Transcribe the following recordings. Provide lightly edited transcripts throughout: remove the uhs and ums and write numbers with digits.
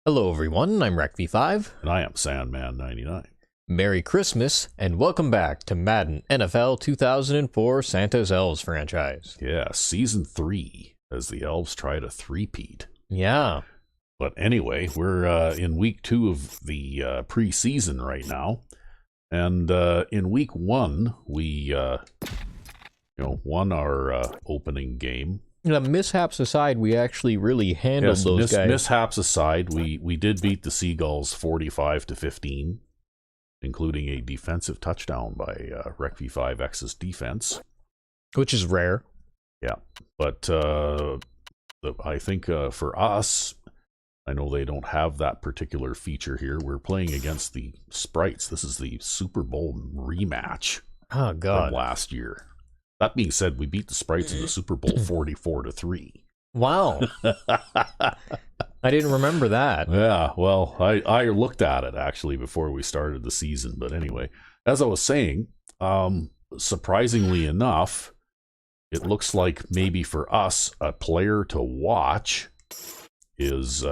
Hello everyone, I'm RecV5. And I am Sandman99. Merry Christmas, and welcome back to Madden NFL 2004 Santa's Elves franchise. Yeah, Season 3, as the Elves try to three-peat. Yeah. But anyway, we're in Week 2 of the preseason right now. And in Week 1, we won our opening game. Mishaps aside, we actually really handled those guys. Mishaps aside, we did beat the Seagulls 45-15, including a defensive touchdown by RecV5X's defense. Which is rare. Yeah, but I think for us, I know they don't have that particular feature here. We're playing against the Sprites. This is the Super Bowl rematch Oh, God. from last year. That being said, we beat the Sprites in the Super Bowl 44-3. Wow. I didn't remember that. Yeah, well, I looked at it actually before we started the season. But anyway, as I was saying, surprisingly enough, it looks like maybe for us, a player to watch is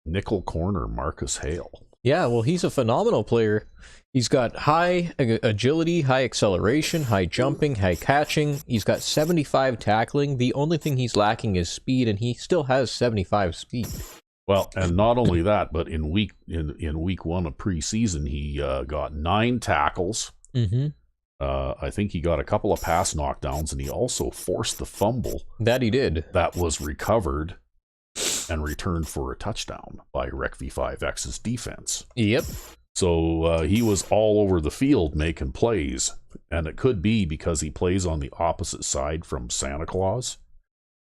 nickel corner Marcus Hale. Yeah, well, he's a phenomenal player. He's got high agility, high acceleration, high jumping, high catching. He's got 75 tackling. The only thing he's lacking is speed, and he still has 75 speed. Well, and not only that, but in week 1 of preseason, he got 9 tackles. Mm-hmm. I think he got a couple of pass knockdowns, and he also forced the fumble. That he did. That was recovered and returned for a touchdown by RecV5X's defense. Yep. So he was all over the field making plays, and it could be because he plays on the opposite side from Santa Claus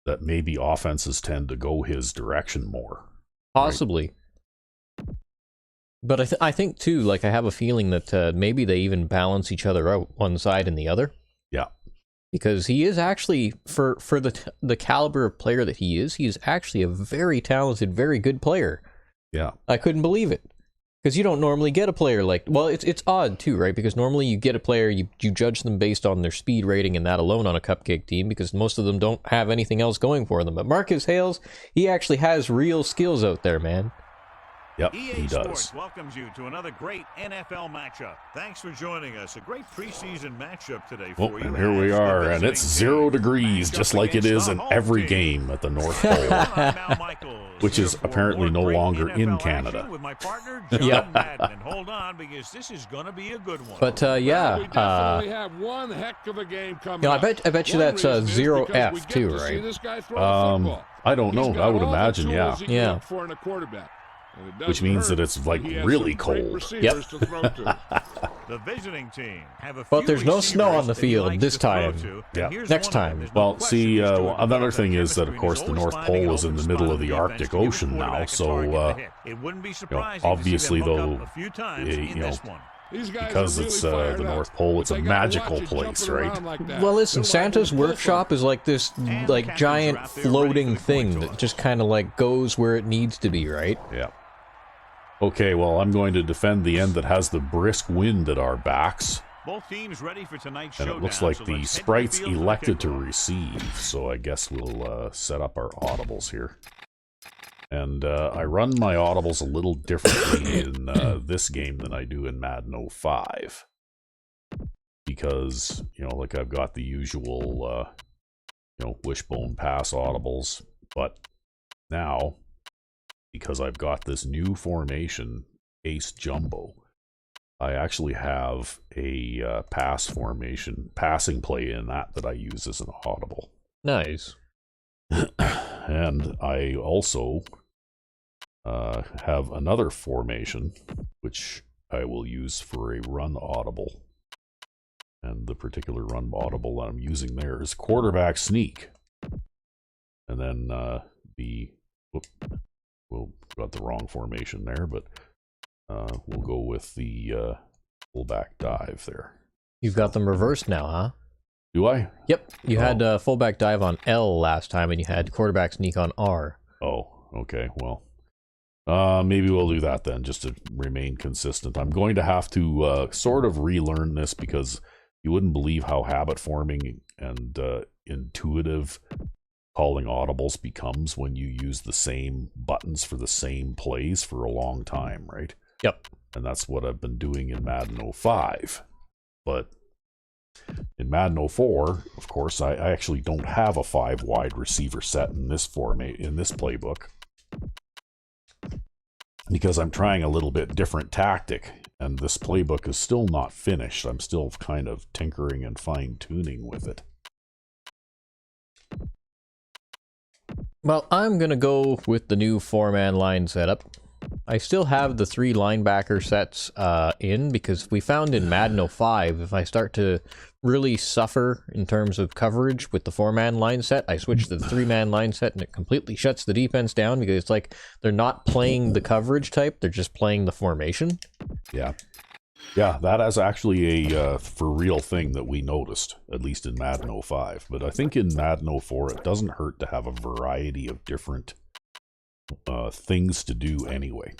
that maybe offenses tend to go his direction more. Possibly. Right? But I think, too, like, I have a feeling that maybe they even balance each other out, one side and the other. Yeah. Because he is actually, for the caliber of player that he is actually a very talented, very good player. Yeah. I couldn't believe it. Because you don't normally get a player like... Well, it's odd, too, right? Because normally you get a player, you judge them based on their speed rating and that alone on a cupcake team, because most of them don't have anything else going for them. But Marcus Hales, he actually has real skills out there, man. Yep, EA he Sports does. welcomes you to another great NFL matchup. Thanks for joining us. A great preseason matchup today for you. And here we are, and it's 0 degrees, just like it is in every game at the North Pole, which is apparently no longer in Canada. With my partner, John Madden. And hold on, because this is going to be a good one. But yeah, we definitely have one heck of a game coming. I bet you that's 0F too, right? I don't know. I would imagine, yeah. Yeah. Which means that it's like really cold. Yep. The visiting team have a but there's no snow on the field this time. Yeah. Next time. Well, see, another thing is that, of course, the North Pole is in the middle of the Arctic Ocean now, so obviously, though, because it's the North Pole, it's a magical place, right? Well, listen, Santa's workshop is like this, like, giant floating thing that just kind of like goes where it needs to be, right? Yeah. Okay, well, I'm going to defend the end that has the brisk wind at our backs. Both teams ready for tonight's and it looks like the Sprites elected to receive, so I guess we'll set up our audibles here. And I run my audibles a little differently in this game than I do in Madden 05. Because, like I've got the usual, wishbone pass audibles. But now, because I've got this new formation, Ace Jumbo, I actually have a passing play in that I use as an audible. Nice. And I also have another formation, which I will use for a run audible. And the particular run audible that I'm using there is quarterback sneak. And then got the wrong formation there, but we'll go with the fullback dive there. You've got them reversed now, huh? Do I? Yep. You had fullback dive on L last time, and you had quarterback sneak on R. Oh, okay. Well, maybe we'll do that then, just to remain consistent. I'm going to have to sort of relearn this, because you wouldn't believe how habit forming and intuitive calling audibles becomes when you use the same buttons for the same plays for a long time, right? Yep. And that's what I've been doing in Madden 05. But in Madden 04, of course, I actually don't have a 5 wide receiver set in this format, in this playbook, because I'm trying a little bit different tactic, and this playbook is still not finished. I'm still kind of tinkering and fine-tuning with it. Well, I'm going to go with the new 4-man line setup. I still have the 3 linebacker sets in, because we found in Madden 05, if I start to really suffer in terms of coverage with the 4-man line set, I switch to the 3-man line set, and it completely shuts the defense down, because it's like they're not playing the coverage type, they're just playing the formation. Yeah. Yeah, that is actually a for real thing that we noticed, at least in Madden 05. But I think in Madden 04, it doesn't hurt to have a variety of different things to do anyway.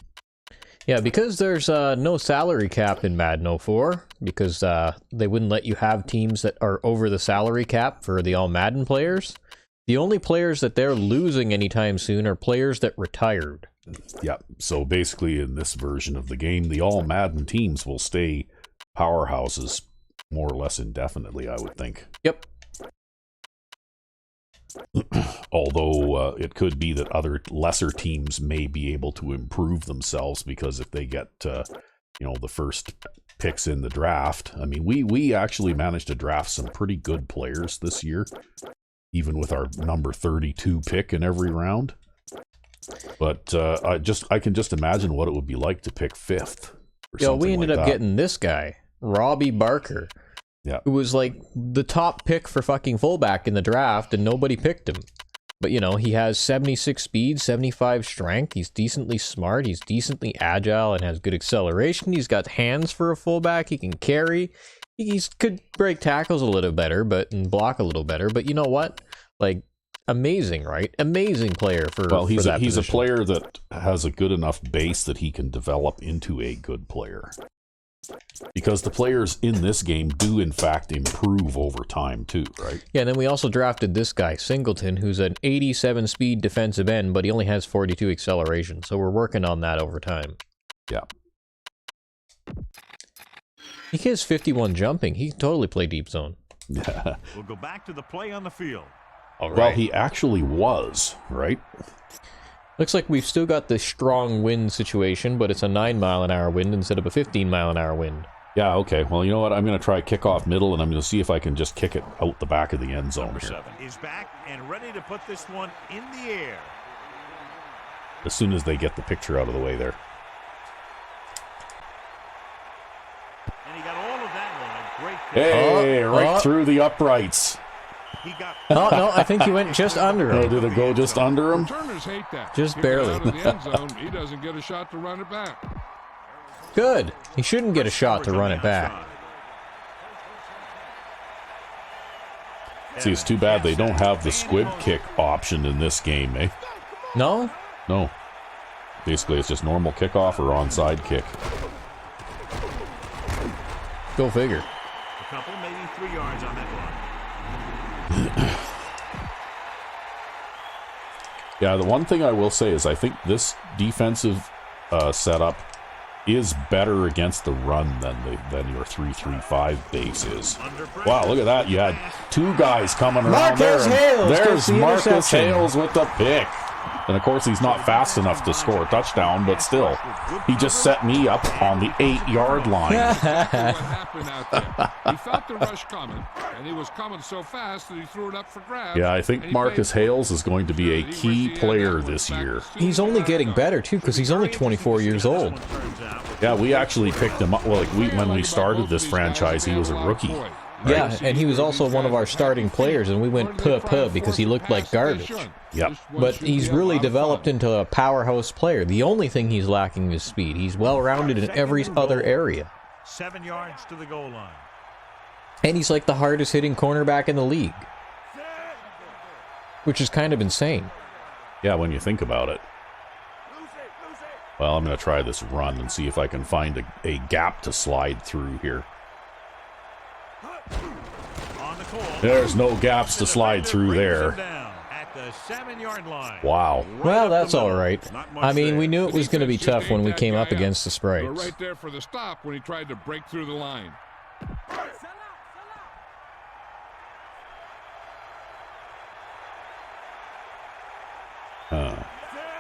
Yeah, because there's no salary cap in Madden 04, because they wouldn't let you have teams that are over the salary cap for the All-Madden players. The only players that they're losing anytime soon are players that retired. Yeah, so basically in this version of the game, the All-Madden teams will stay powerhouses more or less indefinitely, I would think. Yep. Although it could be that other lesser teams may be able to improve themselves, because if they get the first picks in the draft, I mean, we actually managed to draft some pretty good players this year, even with our number 32 pick in every round. But I can just imagine what it would be like to pick 5th. Yeah, we ended up getting this guy, Robbie Barker. Yeah. Who was like the top pick for fucking fullback in the draft, and nobody picked him. But he has 76 speed, 75 strength, he's decently smart, he's decently agile, and has good acceleration. He's got hands for a fullback, he can carry, he could break tackles a little better, and block a little better, but you know what? Like, amazing, right? Amazing player for he's that a position. player that has a good enough base that he can develop into a good player. Because the players in this game do, in fact, improve over time, too, right? Yeah, and then we also drafted this guy, Singleton, who's an 87 speed defensive end, but he only has 42 acceleration, so we're working on that over time. Yeah. He has 51 jumping. He can totally play deep zone. Yeah. We'll go back to the play on the field. All right. Well, he actually was, right? Looks like we've still got this strong wind situation, but it's a 9-mile-an-hour wind instead of a 15-mile-an-hour wind. Yeah, okay. Well, you know what? I'm going to try kickoff middle, and I'm going to see if I can just kick it out the back of the end zone. Number here. 7 is back and ready to put this one in the air. As soon as they get the picture out of the way there. And he got all of that one. A great Hey, right through the uprights. He got No, I think he went just under Oh, him. did it go just under him? Returners hate that. Just Kick it barely. out of the end zone, he doesn't get a shot to run it back. Good. He shouldn't get a shot to run it back. See, it's too bad they don't have the squib kick option in this game, eh? No? No. Basically, it's just normal kickoff or onside kick. Go figure. a couple, maybe 3 yards on that one. Yeah, the one thing I will say is I think this defensive setup is better against the run than your 3-3-5 base is. Wow, look at that. You had 2 guys coming around there. There's Marcus Hales with the pick. And, of course, he's not fast enough to score a touchdown, but still, he just set me up on the 8-yard line. What happened out there? He felt the rush coming, and he was coming so fast that he threw it up for grabs. Yeah, I think Marcus Hales is going to be a key player this year. He's only getting better, too, because he's only 24 years old. Yeah, we actually picked him up. Well, like when we started this franchise, he was a rookie. Yeah, and he was also one of our starting players, and we went puh because he looked like garbage. Yep. But he's really developed into a powerhouse player. The only thing he's lacking is speed. He's well-rounded in every other area. 7 yards to the goal line. And he's like the hardest-hitting cornerback in the league. Which is kind of insane. Yeah, when you think about it. Well, I'm going to try this run and see if I can find a gap to slide through here. On the call. There's no gaps to slide through there. At the 7-yard line. Wow. Well, up that's the all middle. right. Not much I mean, we there. knew it was going to be tough when we came up against the They were sprites. right there for the stop when he tried to break through the line.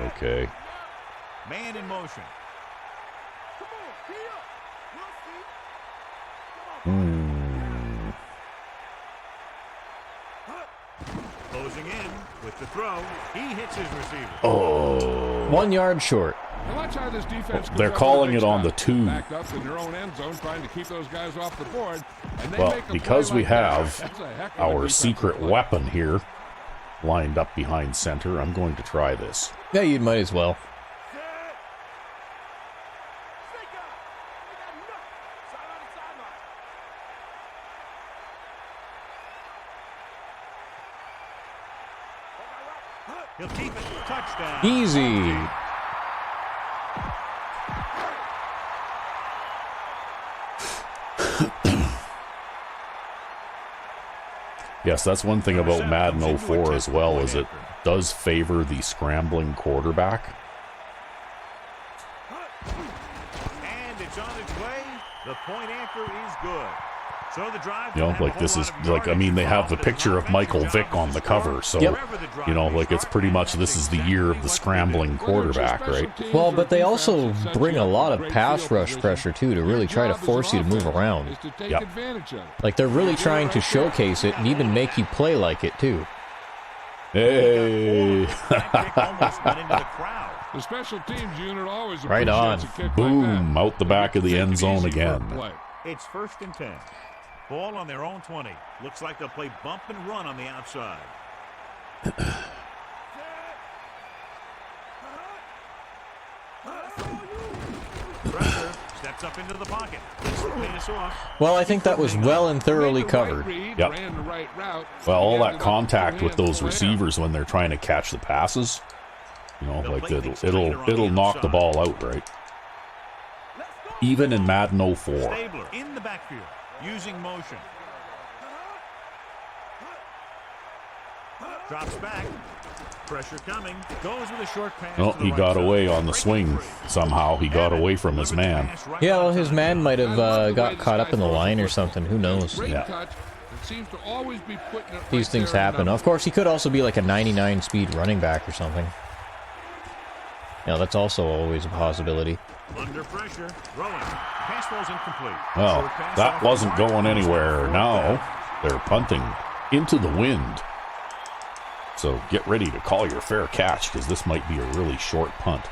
Okay. Man in motion. Closing in with the throw. He hits his receiver. Oh. 1 yard short. Now watch how this defense They're goes up calling with it a big on the stop. 2. Backed up in their own end zone, trying to keep those guys off the board. And they Well, make a because play we like that. have That's a heck of a our defensive secret play. weapon here lined up behind center, I'm going to try this. Yeah, you might as well. He'll keep it. Touchdown. Easy. Yes, that's one thing about Madden 04 as well, is it does favor the scrambling quarterback. And it's on its way. The point after is good. So the drive. You know, like this is like, I mean, they have the picture of Michael Vick on the cover, so you know, like it's pretty much this is the year of the scrambling quarterback, right? Well, but they also bring a lot of pass rush pressure, too, to really try to force you to move around. Yep. Like, they're really trying to showcase it and even make you play like it, too. Hey! Almost went into the crowd. The special teams unit always Right on. appreciates a kick like Boom, that. out the back of the end zone Take it easy for a again. play. It's 1st and 10. Ball on their own 20. Looks like they'll play bump and run on the outside. Pressure steps up into the pocket. Gets the pass off. Well, I think that was well and thoroughly Made the right covered. read, Yep. ran the right route. Well, all He that ended up contact with with those hands receivers when they're trying to catch the passes, you know, like it'll knock the ball out, right? Even in Madden 04. Stabler in the backfield using motion. Drops back. Pressure coming. Goes with a short pass. Oh, to the he right got side. away on the swing somehow. He got away from his man. Yeah, well, his man might have got caught up in the line or something. Who knows? Great Yeah. touch. It seems to always be putting it right These things there in happen. the Of course, he could also be like a 99 speed running back or something. Yeah, that's also always a possibility. Under pressure. Throwing. Pass ball's incomplete. Well, Short pass that off wasn't the line. going anywhere. Now they're punting into the wind. So get ready to call your fair catch, because this might be a really short punt.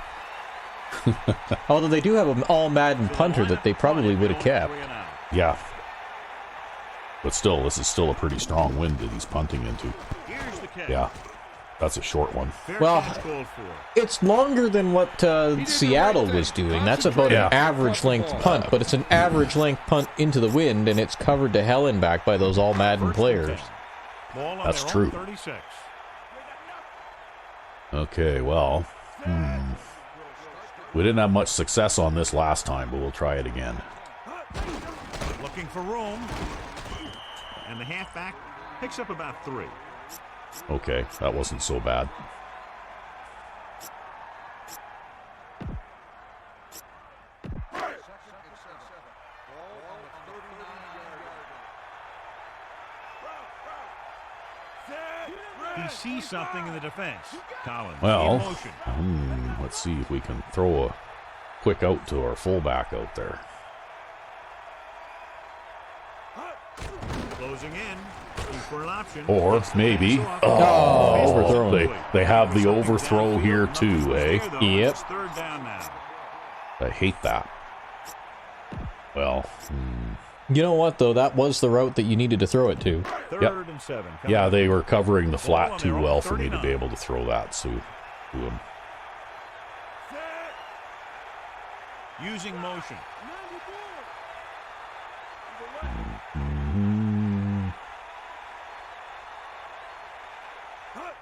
Although they do have an all-Madden punter that they probably would have kept. Yeah. But still, this is still a pretty strong wind that he's punting into. Here's the catch. Yeah, that's a short one. Fair Well, catch called for. It's longer than what Seattle was doing. That's about Yeah. an average-length punt, but it's an average-length punt into the wind, and it's covered to hell and back by those all-Madden players. Ball on That's their true. own 36. Okay, well, we didn't have much success on this last time, but we'll try it again. Looking for room. And the halfback picks up about 3. Okay, that wasn't so bad. He sees something in the defense. Collins. Well, in motion. let's see if we can throw a quick out to our fullback out there. Closing in. Looking for an option. Or Gets the maybe, pass off. Overthrown. they have the overthrow here too, eh? Yep. It's 3rd down now. I hate that. Well, You know what, though? That was the route that you needed to throw it to. 3rd and 7. yeah, they were covering the flat too well for me to be able to throw that to him. Using motion.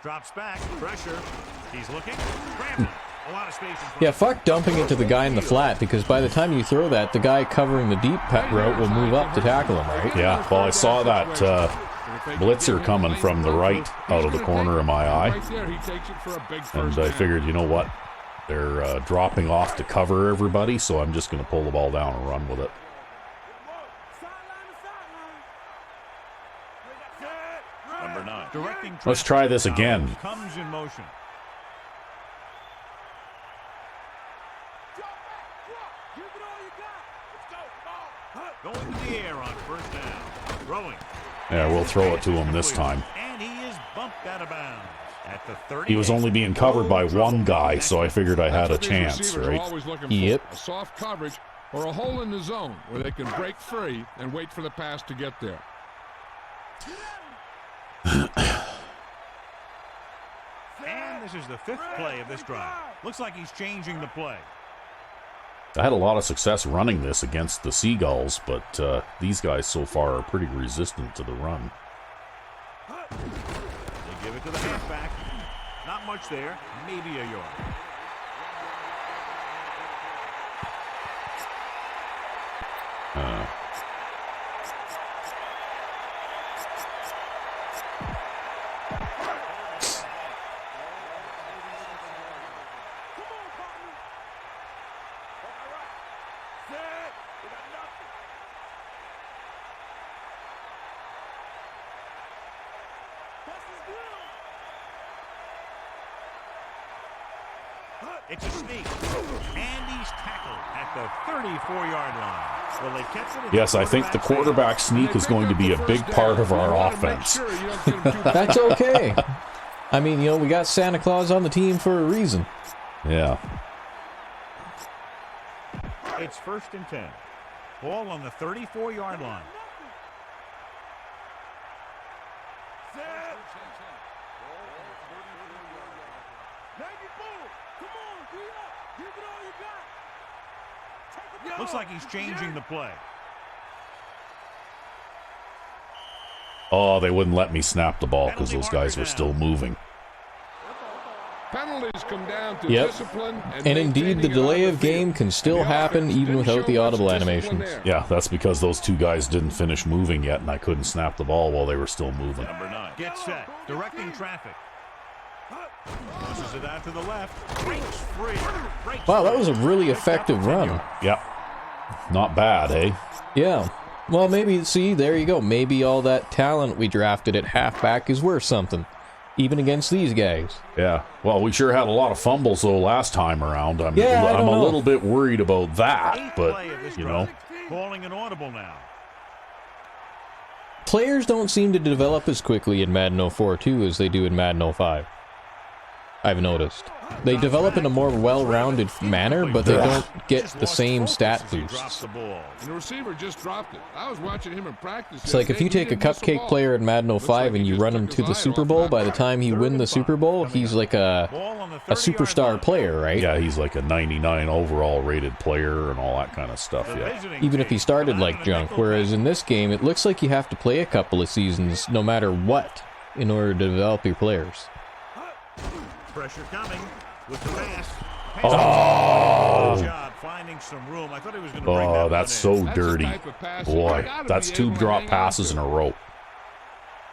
Drops back. Pressure. He's looking. Scrambling. A lot of space in front. Yeah, fuck dumping it to the guy in the flat, because by the time you throw that, the guy covering the deep route will move up to tackle him, right? Yeah, well, I saw that blitzer coming from the right out of the corner of my eye. Right there, he takes it for a big And first I down. figured, you know what? They're dropping off to cover everybody, so I'm just going to pull the ball down and run with it. Number 9. Directing Let's try this again. Comes in motion. Going to the air on first down. Throwing. Yeah, we'll throw it to him this time. And he is bumped out of bounds at the 30. He was only being covered by one guy, so I figured I had a That's what these chance, receivers are right? always looking for. Yep. A soft coverage or a hole in the zone where they can break free and wait for the pass to get there. And this is the 5th play of this drive. Looks like he's changing the play. I had a lot of success running this against the Seagulls, but these guys so far are pretty resistant to the run. They give it to the halfback. Not much there. Maybe a yard. It's a sneak. And he's tackled at the 34-yard line. Well, they kept it. Yes, I think the quarterback sneak is going to be a big part of our offense. That's okay. I mean, we got Santa Claus on the team for a reason. Yeah. It's 1st and 10. Ball on the 34-yard line. Looks like he's changing the play. Oh, they wouldn't let me snap the ball because those guys were still moving. Penalties come down to Yep. discipline And indeed, the delay of game can still happen even without the audible animations. Yeah, that's because those two guys didn't finish moving yet, and I couldn't snap the ball while they were still moving. Number 9. Gets set. Directing traffic. Pushes it out to the left. Breaks free. Breaks Wow, that free. was a really effective run. Yep. Not bad, eh? Yeah. Well, maybe, see, there you go. Maybe all that talent we drafted at halfback is worth something, even against these guys. Yeah. Well, we sure had a lot of fumbles, though, last time around. I'm Yeah, I a don't know. little bit worried about that, 8th but, play of this you know. drive. Calling an audible now. Players don't seem to develop as quickly in Madden 04-2 as they do in Madden 05. I've noticed. They develop in a more well-rounded manner, but they don't get the same stat boosts. And the receiver just dropped it. I was watching him in practice. It's like if you take a cupcake player in Madden 05 and you run him to the Super Bowl, by the time you win the Super Bowl, he's like a superstar player, right? Yeah, he's like a 99 overall rated player and all that kind of stuff, yeah. Even if he started like junk. Whereas in this game, it looks like you have to play a couple of seasons, no matter what, in order to develop your players. Pressure coming with the pass. Oh! Good job finding some room. I thought he was going to bring that Oh, one that's in. so That's the dirty. type of pass you Boy, gotta that's be 2 able to drop hang on passes to. in a row.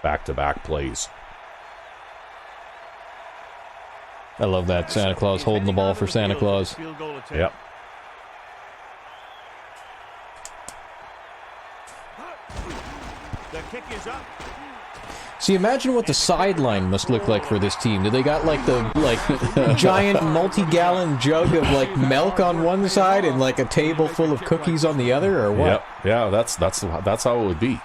Back-to-back plays. I love that Santa Claus holding the ball for Santa Claus. Field goal attempt. Yep. The kick is up. See, imagine what the sideline must look like for this team. Do they got like the giant multi-gallon jug of like milk on one side and like a table full of cookies on the other, or what? Yep. Yeah, that's how it would be.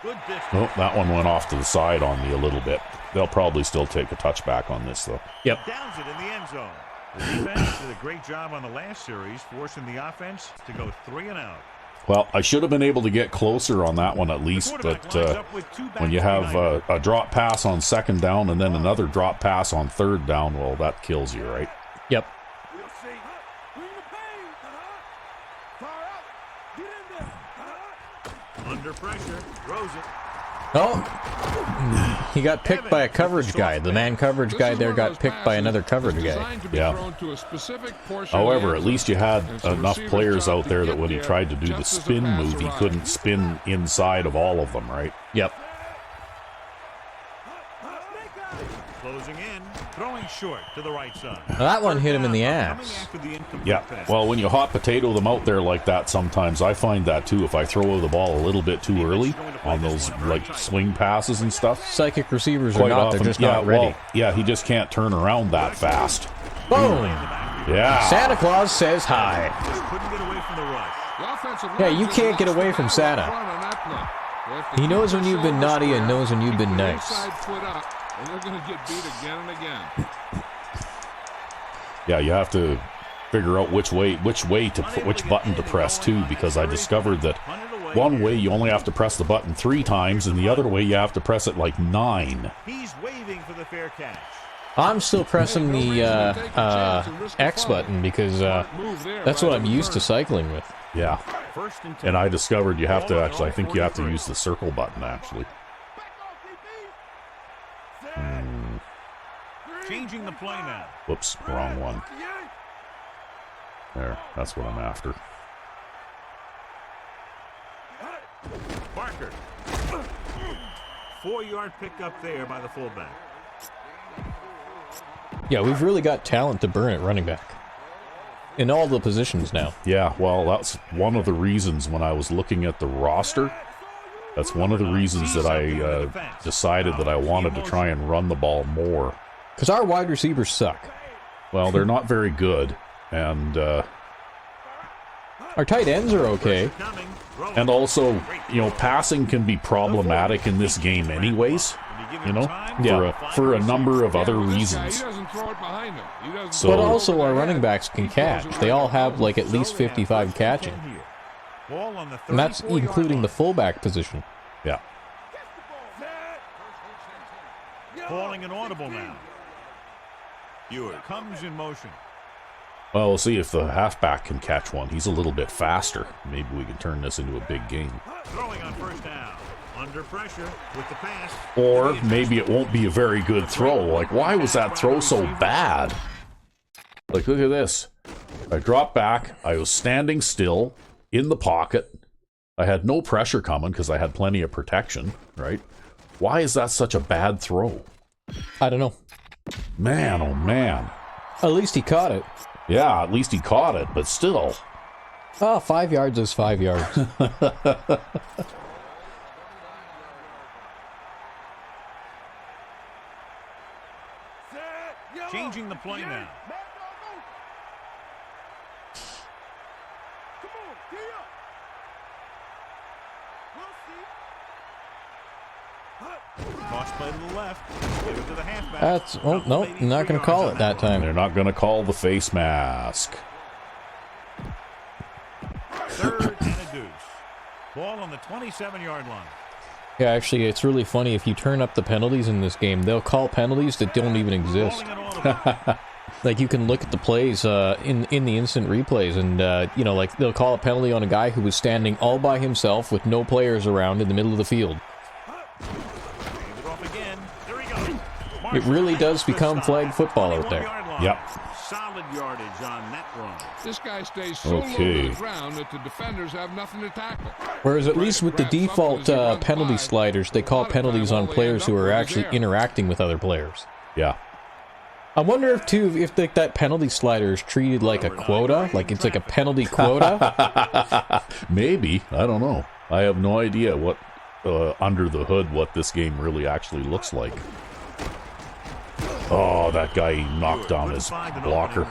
Good distance. Oh, that one went off to the side on me a little bit. They'll probably still take a touchback on this, though. Yep. Downs it in the end zone. The defense did a great job on the last series, forcing the offense to go 3 and out. Well, I should have been able to get closer on that one at least, but when you have a drop pass on 2nd down and then another drop pass on 3rd down, well, that kills you, right? Yep. Under pressure, throws it. Oh! He got picked by a coverage guy. The man coverage guy there got picked by another coverage guy. Yeah. However, at least you had enough players out there that when he tried to do the spin move, he couldn't spin inside of all of them, right? Yep. Closing in, throwing short to the right side. Now that one hit him in the ass. Yeah. Well, when you hot potato them out there like that, sometimes I find that too. If I throw the ball a little bit too early on those like swing passes and stuff, Psychic receivers are quite not. often, They're just not ready. well, yeah, he just can't turn around that fast. Boom! Yeah. Santa Claus says hi. Couldn't get away from the rush. Yeah, you can't get away from Santa. He knows when you've been naughty and knows when you've been nice. And they're going to get beat again and again. Yeah, you have to figure out which button to press too, because I discovered that one way you only have to press the button 3 times, and the other way you have to press it like 9. He's waving for the fair catch. I'm still pressing the X button because that's what I'm used to cycling with. Yeah. And I discovered you have to actually, I think you have to use the circle button actually. Changing the play now. Whoops, wrong one. There, that's what I'm after. Barker. 4-yard pickup there by the fullback. Yeah, we've really got talent to burn at running back. In all the positions now. Yeah, well, that's one of the reasons when I was looking at the roster. That's one of the reasons that I decided that I wanted to try and run the ball more. Because our wide receivers suck. Well, they're not very good, and our tight ends are okay. And also, you know, passing can be problematic in this game anyways, you know, for a number of other reasons. So, but also our running backs can catch. They all have like at least 55 catching. And that's including the fullback position. Yeah. Calling an audible now. Ewert comes in motion. Well, we'll see if the halfback can catch one. He's a little bit faster. Maybe we can turn this into a big game. Throwing on first down. Under pressure with the pass. Or maybe it won't be a very good throw. Like, why was that throw so bad? Like, look at this. I dropped back. I was standing still in the pocket. I had no pressure coming because I had plenty of protection, right? Why is that such a bad throw? I don't know. Man, oh man. At least he caught it. Yeah, at least he caught it, but still. Oh, 5 yards is 5 yards. Changing the play now. Cross play to the left. Give it to the halfback. That's, oh, no, not going to call it that time. They're not going to call the face mask. Third and a deuce. Ball on the 27-yard line. Yeah, actually, it's really funny. If you turn up the penalties in this game, they'll call penalties that don't even exist. Like, you can look at the plays in the instant replays, and, you know, like, they'll call a penalty on a guy who was standing all by himself with no players around in the middle of the field. It really does become flag football out there. Yep. Solid yardage on that run. This guy stays so low to the ground that the defenders have nothing to tackle. Whereas at least with the default penalty sliders, they call penalties on players who are actually interacting with other players. Yeah. I wonder if, too, if that penalty slider is treated like a quota, like it's like a penalty quota. Maybe. I don't know. I have no idea what, under the hood, what this game really actually looks like. Oh, that guy knocked down his blocker.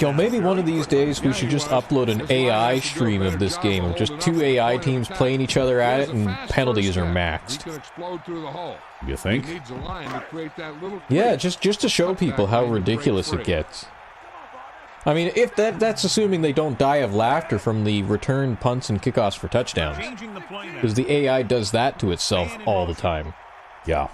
Yo, maybe one of these days we should just upload an AI stream of this game of just 2 AI teams playing each other at it and penalties are maxed. You think? Yeah, just to show people how ridiculous it gets. I mean, if that's assuming they don't die of laughter from the return punts and kickoffs for touchdowns. Because the AI does that to itself all the time. Yeah.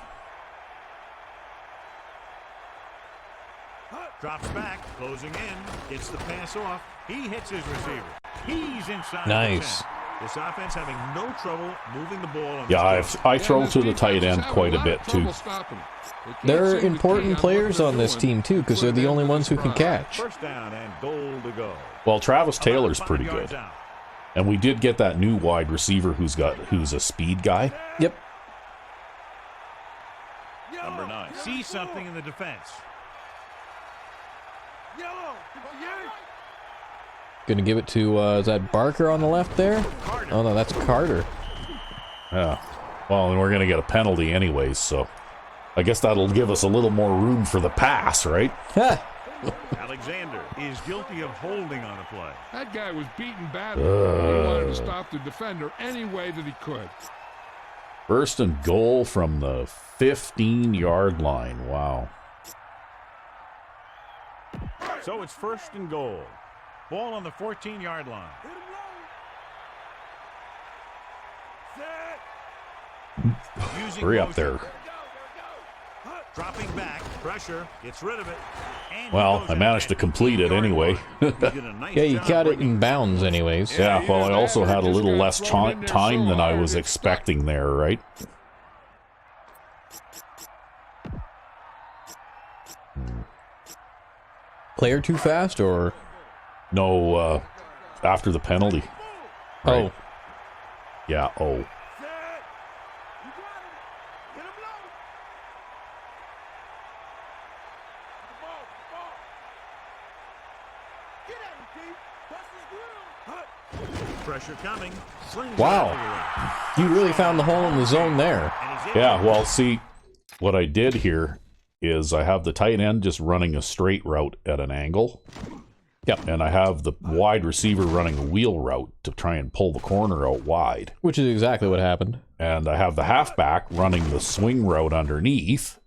Drops back, closing in, gets the pass off. He hits his receiver. He's inside. Nice. This offense having no trouble moving the ball. On Yeah, the I throw to the tight end quite a bit, too. They're important players on this team, too, because they're the only ones who can catch. First down and goal to go. Well, Travis Taylor's pretty good. And we did get that new wide receiver who's a speed guy. Yep. Number 9. See something in the defense. Gonna give it to, is that Barker on the left there? Oh, no, that's Carter. Yeah. Well, and we're going to get a penalty anyways, so I guess that'll give us a little more room for the pass, right? Alexander is guilty of holding on the play. That guy was beaten badly. He wanted to stop the defender any way that he could. First and goal from the 15-yard line. Wow. So it's first and goal. Ball on the 14-yard line. Hurry up there. Dropping back, pressure, gets rid of it. Well, I managed to complete it anyway. Yeah, you got it in bounds anyways. Yeah, well, I also had a little less time than I was expecting there, right? Player too fast, or? No, after the penalty. Right? Oh. Yeah, oh. Pressure coming. Wow. You really found the hole in the zone there. Yeah, well, see, what I did here is I have the tight end just running a straight route at an angle. Yep. And I have the wide receiver running a wheel route to try and pull the corner out wide. Which is exactly what happened. And I have the halfback running the swing route underneath.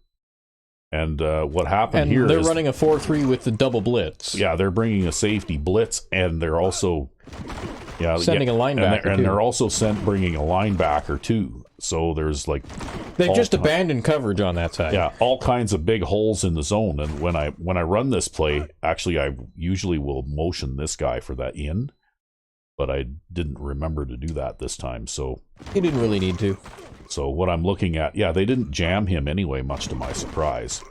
And what happened here is... they're running a 4-3 with the double blitz. Yeah, they're bringing a safety blitz, and they're also... Yeah, sending a linebacker, and they're also bringing a linebacker, too. So there's like... They've just abandoned coverage on that side. Yeah, all kinds of big holes in the zone. And when I run this play, actually, I usually will motion this guy for that in. But I didn't remember to do that this time, so... You didn't really need to. So what I'm looking at... Yeah, they didn't jam him anyway, much to my surprise.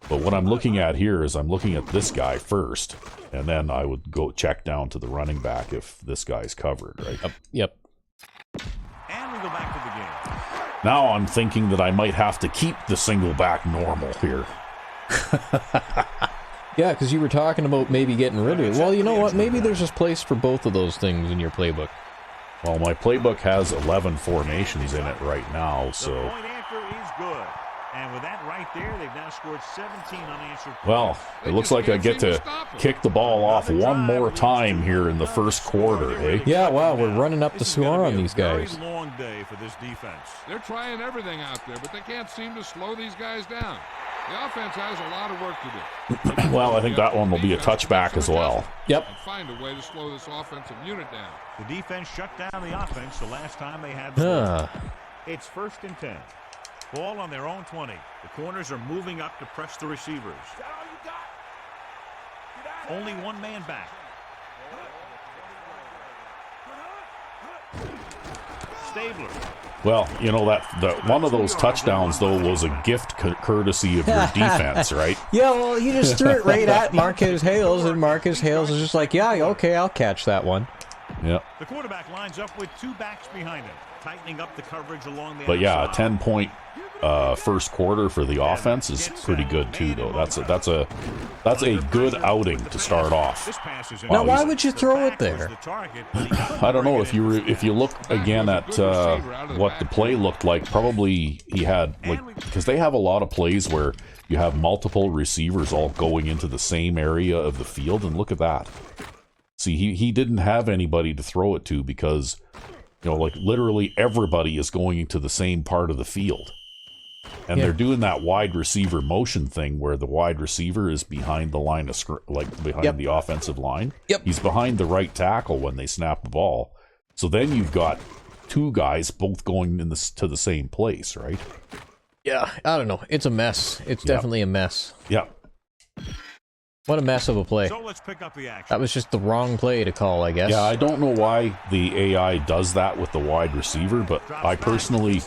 But what I'm looking at here is I'm looking at this guy first, and then I would go check down to the running back if this guy's covered, right? Yep. And we go back to the game. Now I'm thinking that I might have to keep the single back normal here. Yeah, because you were talking about maybe getting rid of it. Well, you know what? Maybe there's a place for both of those things in your playbook. Well, my playbook has 11 formations in it right now, so... The point after is good. And with that right there, they've now scored 17 unanswered points. Well, it looks like I get to kick the ball off one more time here in the first quarter, eh? Yeah, wow, we're running up the score on these guys. Very long day for this defense. They're trying everything out there, but they can't seem to slow these guys down. The offense has a lot of work to do. Well, I think that one will be a touchback as well. Yep. And find a way to slow this offensive unit down. The defense shut down the offense the last time they had the ball. It's first and 10. Ball on their own 20. The corners are moving up to press the receivers. Only one man back. Stabler. Well, you know, that one of those touchdowns, though, was a gift courtesy of your defense, right? Yeah, well, you just threw it right at Marquez Hales, and Marquez Hales is just like, yeah, okay, I'll catch that one. Yeah. The quarterback lines up with two backs behind him, tightening up the coverage along the But yeah, a outside. 10-point first quarter for the offense is pretty good too, though. That's a good outing to start off. Now, why would you throw it there? I don't know if you look again at what the play looked like. Probably he had because they have a lot of plays where you have multiple receivers all going into the same area of the field, and look at that. See, he didn't have anybody to throw it to because literally everybody is going into the same part of the field. And they're doing that wide receiver motion thing where the wide receiver is behind the line of behind the offensive line. Yep. He's behind the right tackle when they snap the ball. So then you've got two guys both going to the same place, right? Yeah, I don't know. It's a mess. It's definitely a mess. Yeah. What a mess of a play. So let's pick up the action. That was just the wrong play to call, I guess. Yeah, I don't know why the AI does that with the wide receiver, but I personally...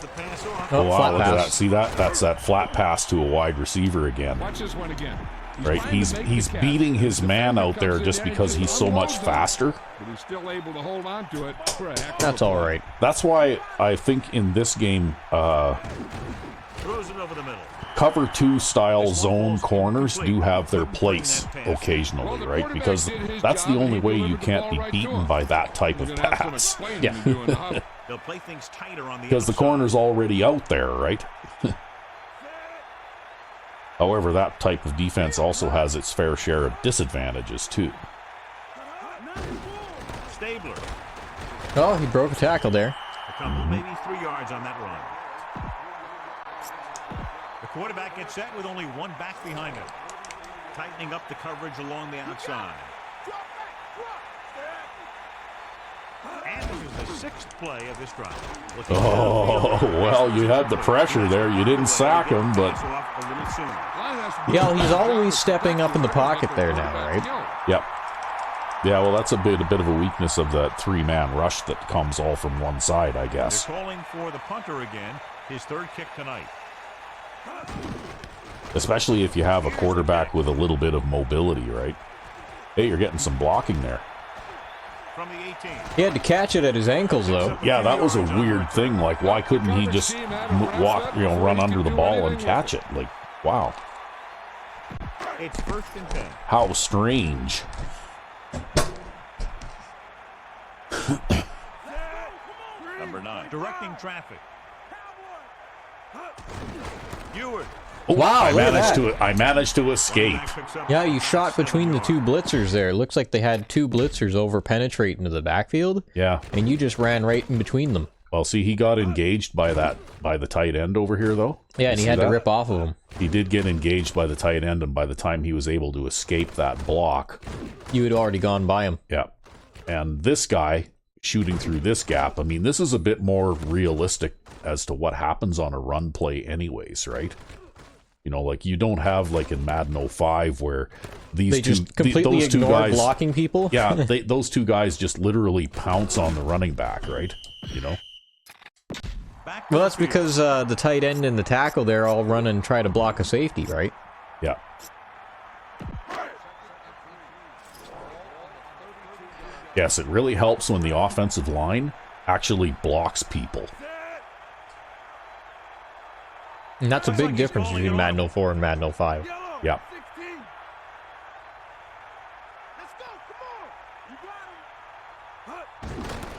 Oh, wow, flat look at pass. that. See that? That's that flat pass to a wide receiver again. Watch this one again. Right? He's beating his man out there just because he's so much faster. But he's still able to hold on to it. For a heck of That's a all play. right. That's why I think in this game, Throws it over the middle. cover 2 style zone corners do have their place occasionally, right? Because that's the only way you can't be beaten by that type of pass. Yeah. They'll play things tighter on the Because the outside. corner's already out there, right? However, that type of defense also has its fair share of disadvantages, too. Stabler. Oh, he broke a tackle there. A couple, maybe 3 yards on that run. The quarterback gets set with only one back behind him. Tightening up the coverage along the outside. And this is the 6th play of this drive. Looking Oh, well, you had the pressure there. You didn't sack him, but... off a little sooner. Yeah, he's always stepping up in the pocket there now, right? Yep. Yeah, well, that's a bit of a weakness of that 3-man rush that comes all from one side, I guess. They're calling for the punter again. His 3rd kick tonight. Especially if you have a quarterback with a little bit of mobility, right? Hey, you're getting some blocking there. From the 18. He had to catch it at his ankles, though. Yeah, that was a weird thing. Like, why couldn't he just run under the ball and catch it? Like, wow. It's 1st and 10. How strange. Number 9. Directing traffic. Ewart. Oh, Wow, I look at managed to escape. Picks up Yeah, you shot between the 2 blitzers there. It looks like they had 2 blitzers over penetrate into the backfield, Yeah. and you just ran right in between them. Well, see, he got engaged by the tight end over here, though. Yeah, and You he see had to that? rip off of him. He did get engaged by the tight end, and by the time he was able to escape that block, You had already gone by him. yeah. And this guy shooting through this gap, I mean, this is a bit more realistic as to what happens on a run play anyways, right? You know, like you don't have like in Madden 05 where these They just completely those two ignored guys blocking people. Yeah, those 2 guys just literally pounce on the running back, right? You know? back. Well, that's because the tight end and the tackle, they're all run and try to block a safety, right? Yeah. Yes, it really helps when the offensive line actually blocks people. And that's a big difference between Madden 04 and Madden 05. Yeah.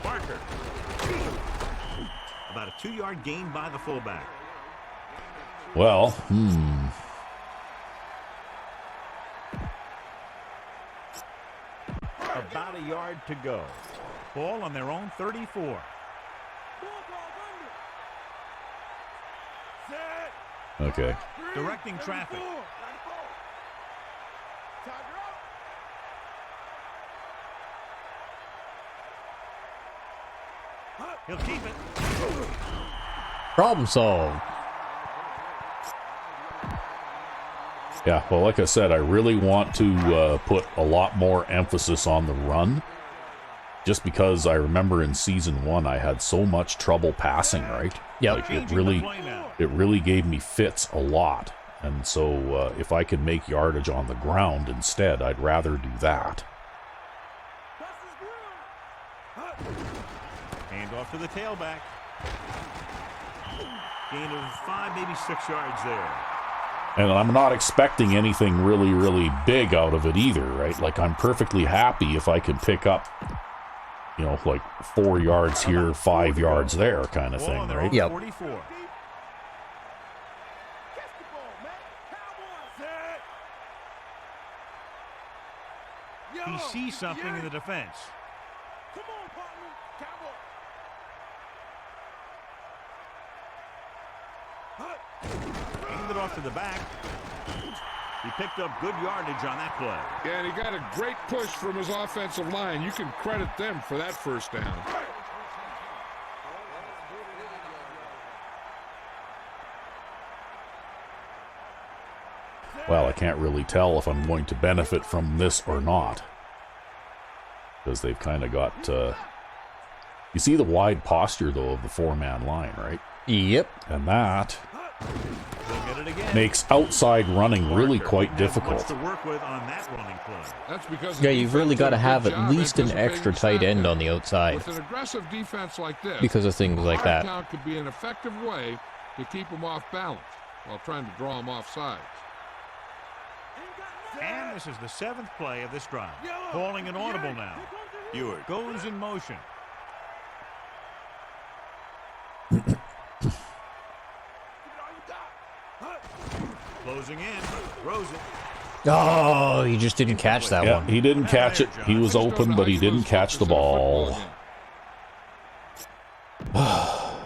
Parker. About a 2-yard gain by the fullback. Well, About a yard to go. Ball on their own 34. okay. Directing traffic. He'll keep it. Problem solved. Yeah, well, like I said, I really want to put a lot more emphasis on the run. Just because I remember in Season 1 I had so much trouble passing, right? Yep. Like Changing the play now. it really gave me fits a lot. And so if I could make yardage on the ground instead, I'd rather do that. Hand off to the tailback. Gain of 5, maybe 6 yards there. And I'm not expecting anything really, really big out of it either, right? Like, I'm perfectly happy if I can pick up, you know, like 4 yards here, 5 yards there kind of Ball thing, on their right? own Yep. 44. He sees something in the defense. Handed off to the back. He picked up good yardage on that play. Yeah, and he got a great push from his offensive line. You can credit them for that first down. well, I can't really tell if I'm going to benefit from this or not. Because they've kind of got, you see the wide posture, though, of the four-man line, right? Yep. And that makes outside running really quite difficult. To work with on that running play. That's because Yeah, you've really got to have at least an extra tight end on the outside. With an aggressive defense like this, because of things like that. Count could be an effective way to keep them off balance while trying to draw them off sides. And this is the 7th play of this drive. Calling an audible now. Ewart goes in motion. Closing in. Throws it. Oh, he just didn't catch that Yeah, one. he didn't catch it. He was open, but he didn't catch the ball.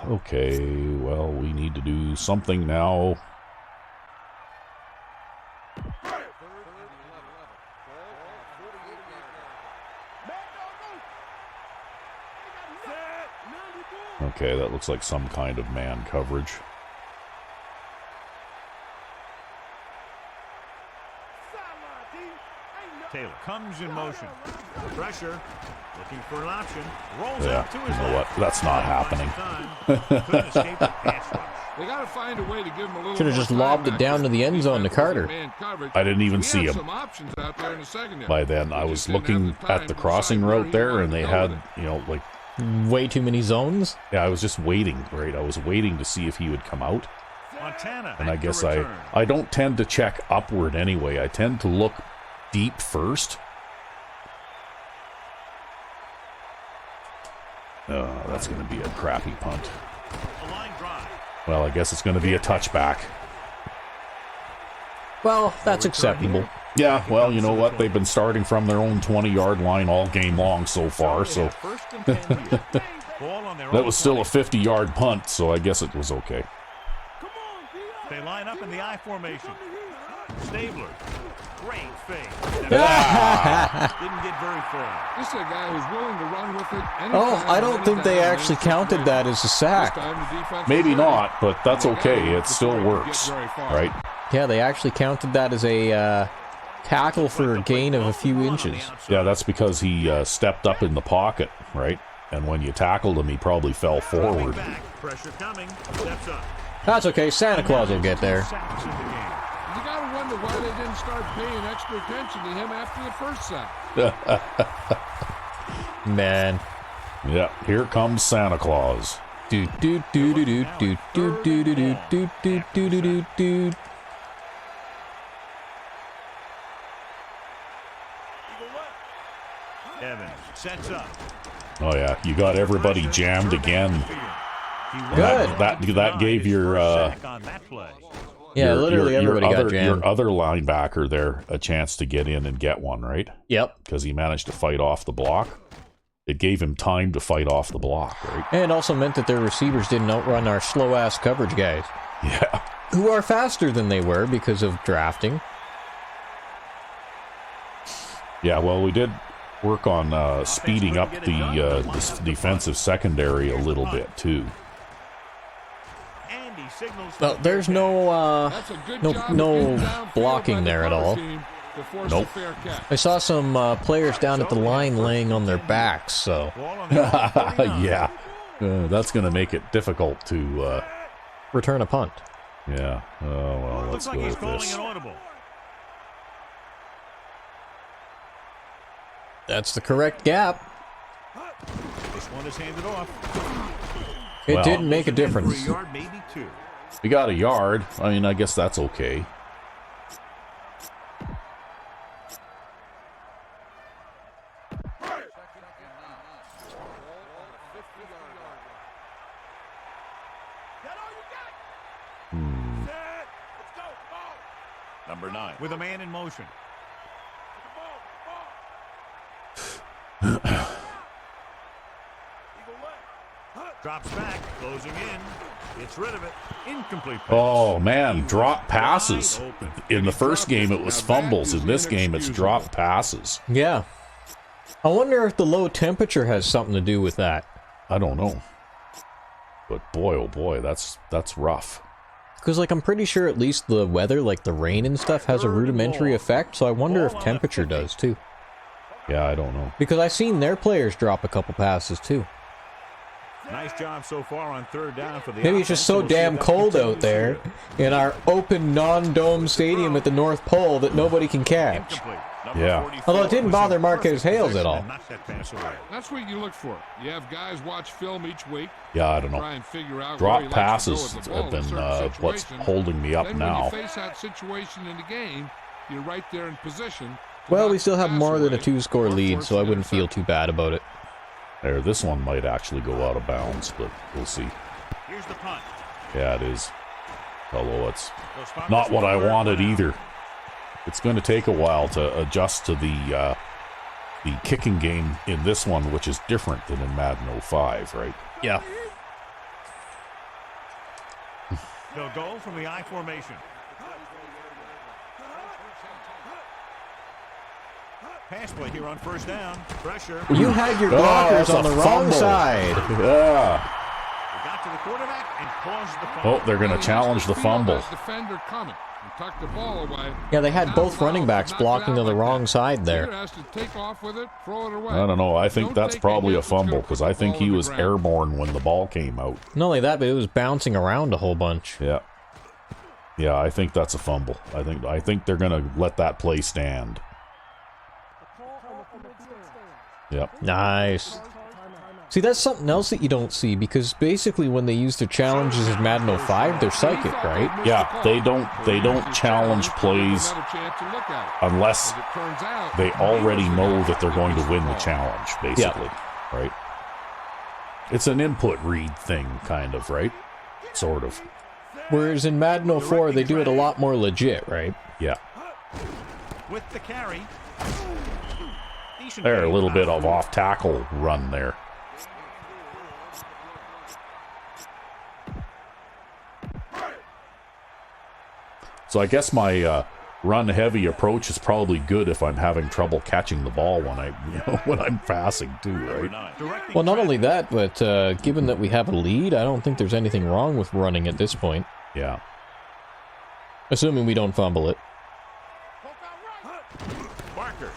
Okay, well, we need to do something now. Okay, that looks like some kind of man coverage. Taylor comes in motion. Pressure. Looking for an option. Rolls Yeah, out to his you know what? left. That's not happening. Couldn't escape the pass rush. They got to find a way to give him a little. Should have just lobbed it down to the end zone to Carter. I didn't even see him. By then, I was looking at the crossing route there, and they had, you know, like... Way too many zones? Yeah, I was just waiting, right? I was waiting to see if he would come out. Montana And I guess I don't tend to check upward anyway. I tend to look deep first. Oh, that's going to be a crappy punt. Well, I guess it's going to be a touchback. Well, that's acceptable. Yeah, well, you know what? They've been starting from their own 20-yard line all game long so far, so... That was still a 50-yard punt, so I guess it was okay. They line up in the I formation. Stabler. Great fake. Didn't get very far. This is a guy who's willing to run with it. Oh, I don't think they actually counted that as a sack. Maybe not, but that's okay. It still works, right? Yeah, they actually counted that as a tackle for a gain of a few inches. Yeah, that's because he stepped up in the pocket, right? And when you tackled him, he probably fell forward. Pressure coming. Steps up. That's okay. Santa Claus will get there. You got to wonder why they didn't start paying extra attention to him after the first sack. Man. Yeah, here comes Santa Claus. Do do do do do do do do do do do do do do do. Evans sets up. Oh yeah, you got everybody jammed again. Good. That gave your yeah, literally everybody got jammed. Your other linebacker there a chance to get in and get one, right? Yep. Because he managed to fight off the block. It gave him time to fight off the block, right? And it also meant that their receivers didn't outrun our slow-ass coverage guys. Yeah. Who are faster than they were because of drafting. Yeah, well, we did work on speeding up the defensive secondary a little bit, too. Well, there's no blocking there at all. Nope. I saw some players down at the line laying on their backs, so... Yeah. That's going to make it difficult to... return a punt. Yeah. Oh, well, let's go with this. That's the correct gap. This one is handed off. It Well, didn't make a difference. We got a yard. I mean, I guess that's okay. Number 9 with a man in motion. Drops back, closing in. Gets rid of it. Incomplete pass. Oh, man, drop passes. In the first game, it was fumbles. In this game, it's drop passes. Yeah. I wonder if the low temperature has something to do with that. I don't know. But boy, oh boy, that's rough. Because, like, I'm pretty sure at least the weather, like the rain and stuff, has a rudimentary effect, so I wonder if temperature does, too. Yeah, I don't know. Because I've seen their players drop a couple passes, too. Nice job so far on third down for the Maybe it's just so damn cold out there in our open, non-dome stadium at the North Pole that nobody can catch. Yeah. Although it didn't bother Marquez Hales at all. That's what you look for. You have guys watch film each week. Yeah, I don't know. Try and figure out Drop passes have been what's holding me up then now. When you face that situation in the game, you're right there in position. Well, we still have more than a 2-score lead, so I wouldn't feel too bad about it. There, this one might actually go out of bounds, but we'll see. Here's the punt. Yeah, it is. Although it's not what I wanted either. It's going to take a while to adjust to the kicking game in this one, which is different than in Madden 05, right? Yeah. They'll go from the I formation. Pass play here on first down. Pressure. You had your blockers on the wrong side. Yeah. They got to the quarterback and caused the fumble. Oh, they're going to challenge the fumble. Defender coming. Tuck the ball away. Yeah, they had both running backs blocking on the wrong side there. Has to take off with it, throw it away. I don't know. I think that's probably a fumble because I think he was airborne when the ball came out. Not only that, but it was bouncing around a whole bunch. Yeah. Yeah, I think that's a fumble. I think they're going to let that play stand. Yep. Nice. See, that's something else that you don't see, because basically when they use their challenges in Madden 05, they're psychic, right? Yeah, they don't challenge plays unless they already know that they're going to win the challenge, basically, right? It's an input read thing, kind of, right? Sort of. Whereas in Madden 04, they do it a lot more legit, right? Yeah. With the carry. There, a little bit of off-tackle run there. So I guess my run-heavy approach is probably good if I'm having trouble catching the ball when I'm passing too, right? Well, not only that, but given that we have a lead, I don't think there's anything wrong with running at this point. Yeah. Assuming we don't fumble it. Barker.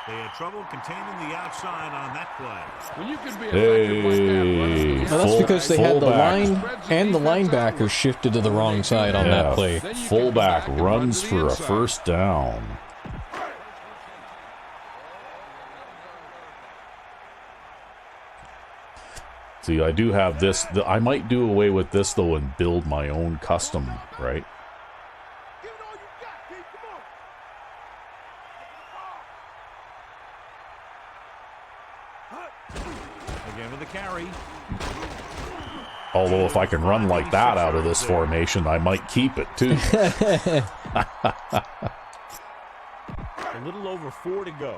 They had trouble containing the outside on that play. When you can be effective well, that's because they had the line and the linebackers shifted to the wrong side on that play. Fullback runs for a first down. See, I do have this. I might do away with this, though, and build my own custom, right? Again with the carry. Although if I can run like that out of this formation, I might keep it, too. A little over 4 to go.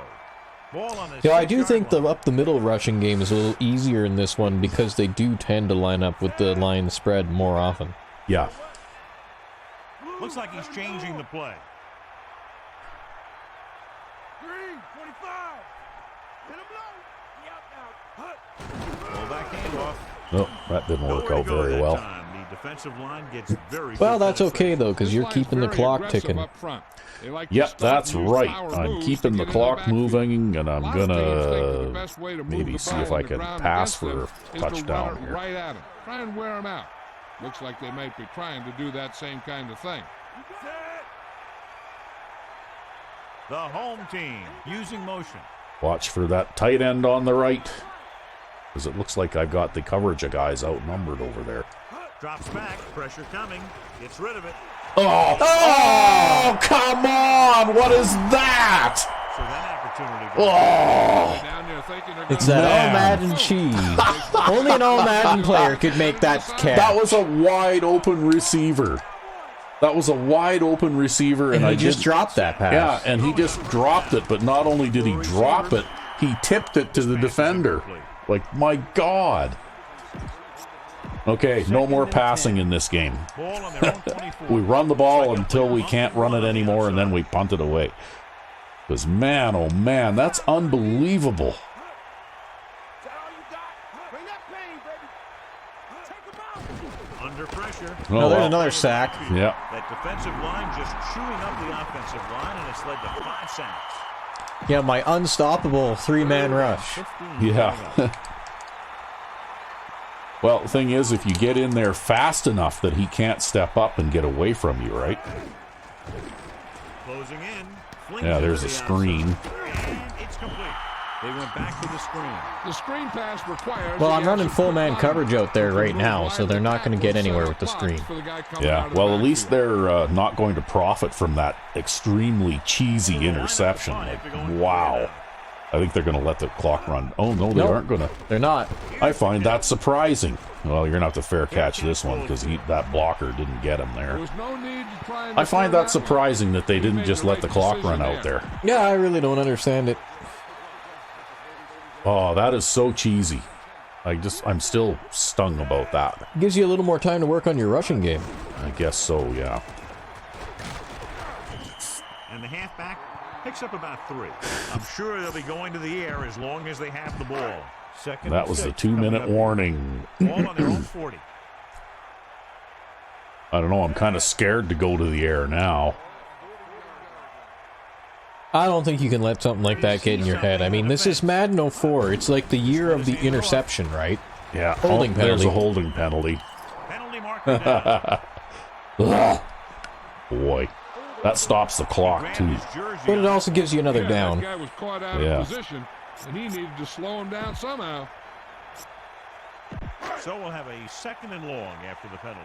Yeah, I do think the up-the-middle rushing game is a little easier in this one because they do tend to line up with the line spread more often. Yeah. Looks like he's changing the play. Green, 25. Pull back handoff. No, that didn't work out very well. The defensive line gets very well, that's okay, though, because you're keeping the clock ticking. Yep, that's right. I'm keeping the clock moving, and I'm gonna maybe see if I can pass for a touchdown here. Right at him. Try and wear him out. Looks like they might be trying to do that same kind of thing. The home team using motion. Watch for that tight end on the right, because it looks like I've got the coverage of guys outnumbered over there. Drops back, pressure coming, gets rid of it. Oh, come on! What is that? So that opportunity. Oh, it's that all Madden cheese. Only an all Madden player could make that catch. That was a wide open receiver. And he just dropped that pass. Yeah, and he just dropped it. But not only did he drop it, he tipped it to the defender. Like, my God. Okay, no more passing in this game. We run the ball until we can't run it anymore, and then we punt it away. Because, man, oh man, that's unbelievable. Oh, there's another sack. Yeah. That defensive line just chewing up the offensive line, and it's led to 5 sacks. Yeah, my unstoppable 3-man rush. Yeah. Well, the thing is, if you get in there fast enough that he can't step up and get away from you, right? Closing in. Yeah, there's a screen. And it's complete. They went back to the screen. The screen pass requires. Well, I'm running full man coverage out there right now, so they're not going to get anywhere with the screen. Yeah, well, at least they're not going to profit from that extremely cheesy interception. Like, wow. I think they're going to let the clock run. Oh, no, they aren't going to. They're not. I find that surprising. Well, you're going to have to fair catch this one because that blocker didn't get him there. I find that surprising that they didn't just let the clock run out there. Yeah, I really don't understand it. Oh, that is so cheesy. I'm still stung about that. Gives you a little more time to work on your rushing game. I guess so, yeah. And the halfback picks up about 3. I'm sure they'll be going to the air as long as they have the ball. Second That was the 2-minute warning. Ball on their own 40. I don't know, I'm kind of scared to go to the air now. I don't think you can let something like that get in your head. I mean, this is Madden 04. It's like the year of the interception, right? Yeah, Holding penalty. There's a holding penalty. Penalty marker down. Boy, that stops the clock, too. But it also gives you another down. That guy was caught out of position, and he needed to slow him down somehow. So we'll have a 2nd and long after the penalty.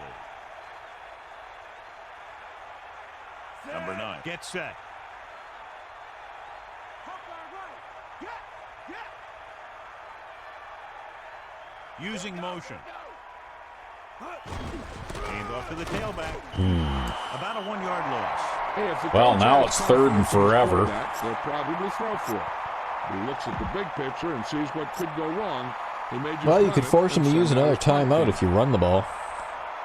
Number 9. Get set. Using motion. Hand off to the tailback. About a 1-yard loss. Hey, well, now it's 3rd and forever. They'll probably throw for it. He looks at the big picture and sees what could go wrong. He may just well, you could force him to use another timeout if you run the ball.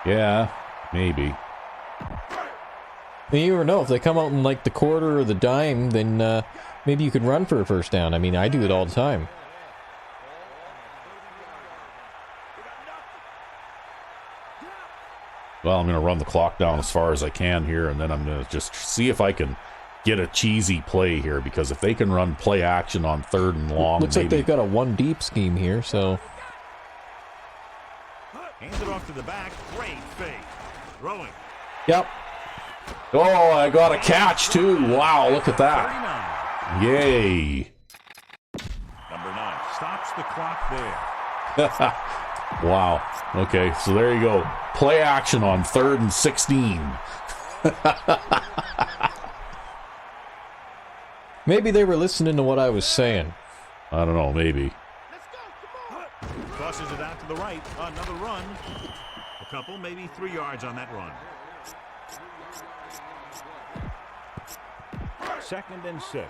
Yeah, maybe. I mean, you never know. If they come out in like the quarter or the dime, then maybe you could run for a first down. I mean, I do it all the time. Well, I'm going to run the clock down as far as I can here, and then I'm going to just see if I can get a cheesy play here, because if they can run play action on 3rd and long... Looks like they've got a 1-deep scheme here, so... Hands it off to the back. Great fake. Throwing. Yep. Oh, I got a catch, too. Wow, look at that. 39. Yay. Number 9 stops the clock there. Wow. Okay, so there you go. Play action on 3rd and 16. Maybe they were listening to what I was saying. I don't know, maybe. Crosses it out to the right. Another run. A couple, maybe 3 yards on that run. 2nd and 6.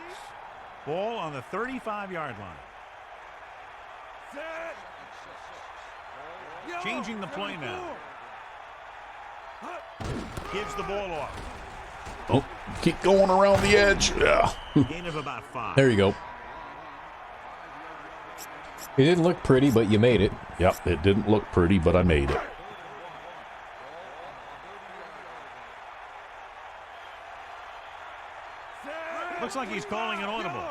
Ball on the 35-yard line. Changing the play now. Gives the ball off. Oh, keep going around the edge. Yeah. Gain of about 5. There you go. It didn't look pretty, but you made it. Yep, it didn't look pretty, but I made it. Looks like he's calling an audible.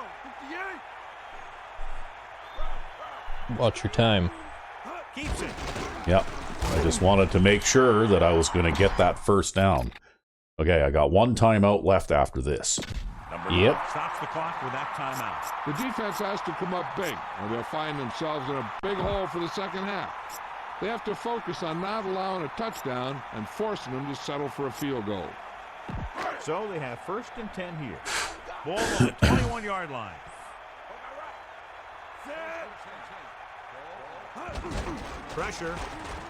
Watch your time. Keeps it. Yep. I just wanted to make sure that I was going to get that first down. Okay, I got 1 timeout left after this. Number 9 stops the clock with that timeout. The defense has to come up big, or they'll find themselves in a big hole for the second half. They have to focus on not allowing a touchdown and forcing them to settle for a field goal. So they have 1st and 10 here. Ball on the 21-yard line. Pressure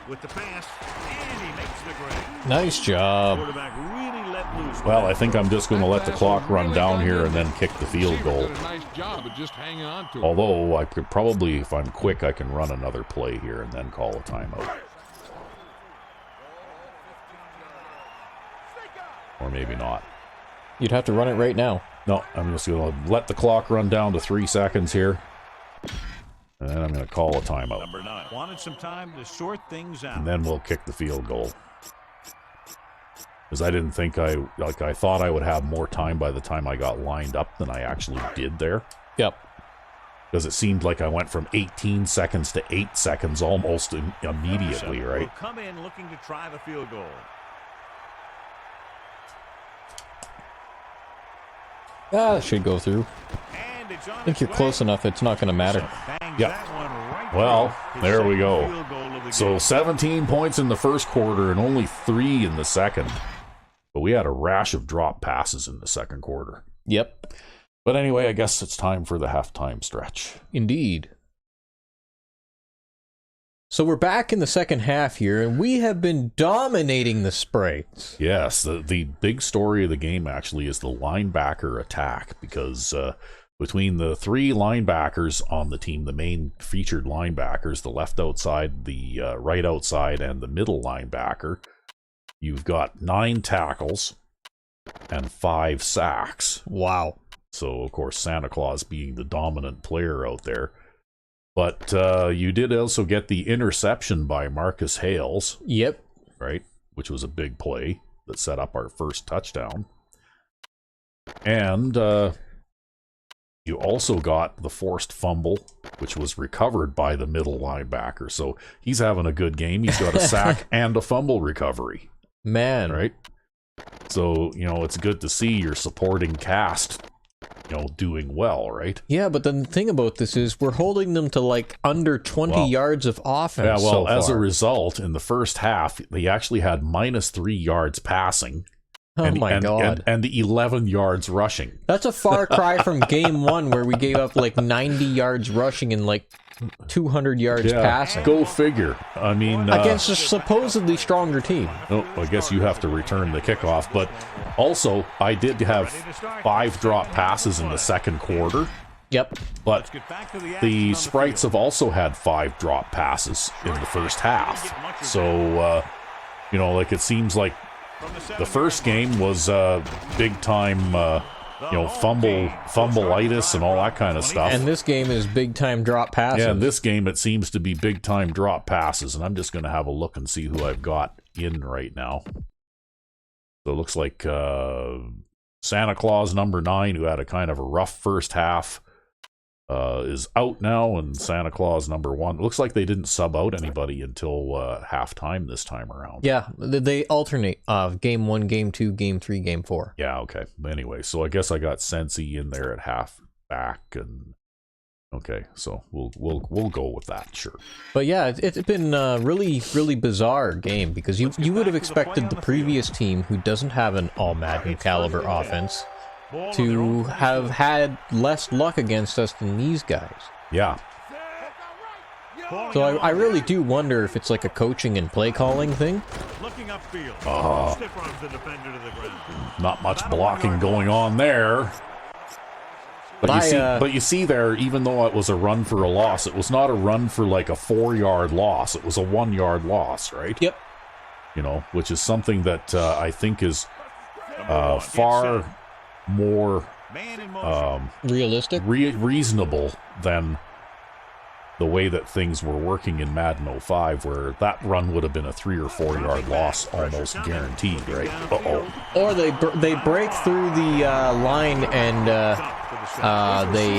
with the pass, and he makes the grab. Nice job. Quarterback really let loose. Well, I think I'm just going to let the clock run down here and then kick the field goal. Did a nice job of just hanging on to it. Although I could probably, if I'm quick, I can run another play here and then call a timeout. Or maybe not. You'd have to run it right now. No, I'm just going to let the clock run down to 3 seconds here. And then I'm going to call a timeout. Number 9 wanted some time to sort things out. And then we'll kick the field goal. Because I didn't think I thought I would have more time by the time I got lined up than I actually did there. Yep. Because it seemed like I went from 18 seconds to 8 seconds almost immediately, right? Will come in looking to try the field goal. Ah, should go through. And it's on I think you're close enough, it's not going to matter. Yeah. Well, there we go. So 17 points in the first quarter and only 3 in the second. But we had a rash of drop passes in the second quarter. Yep. But anyway, I guess it's time for the halftime stretch. Indeed. So we're back in the second half here, and we have been dominating the sprites. Yes, the big story of the game actually is the linebacker attack, because between the 3 linebackers on the team, the main featured linebackers, the left outside, the right outside, and the middle linebacker, you've got 9 tackles and 5 sacks. Wow. So, of course, Santa Claus being the dominant player out there. But you did also get the interception by Marcus Hales. Yep. Right? Which was a big play that set up our first touchdown. And you also got the forced fumble, which was recovered by the middle linebacker. So he's having a good game. He's got a sack and a fumble recovery. Man. Right? So, it's good to see your supporting cast doing well, right? Yeah, but the thing about this is we're holding them to like under 20 yards of offense. Yeah, well, so as far. a result, in the first half, they actually had -3 yards passing. Oh my God. And the 11 yards rushing. That's a far cry from game 1 where we gave up like 90 yards rushing and like 200 yards passing. Go figure. I mean... against a supposedly stronger team. Oh, I guess you have to return the kickoff. But also, I did have 5 drop passes in the second quarter. Yep. But the Sprites have also had 5 drop passes in the first half. So, it seems like the first game was big time... fumbleitis and all that kind of stuff. And this game is big time drop passes. Yeah, in this game it seems to be big time drop passes, and I'm just going to have a look and see who I've got in right now. So it looks like Santa Claus number 9, who had a kind of a rough first half, is out now, and Santa Claus number 1. It looks like they didn't sub out anybody until halftime this time around. Yeah, they alternate game 1, game 2, game 3, game 4. Yeah, okay. Anyway, so I guess I got Sensi in there at half back, and okay, so we'll go with that, sure. But yeah, it's been a really bizarre game, because you would have expected the previous team, who doesn't have an all Madden caliber offense, to have had less luck against us than these guys. Yeah. So I really do wonder if it's like a coaching and play calling thing. Looking upfield. Stiff arms the defender to the ground. Not much blocking going on there. But you see there, even though it was a run for a loss, it was not a run for like a 4-yard loss. It was a 1-yard loss, right? Yep. Which is something that I think is far more realistic, reasonable than the way that things were working in Madden 05, where that run would have been a 3 or 4 yard loss almost guaranteed, right? Or they break through the line and they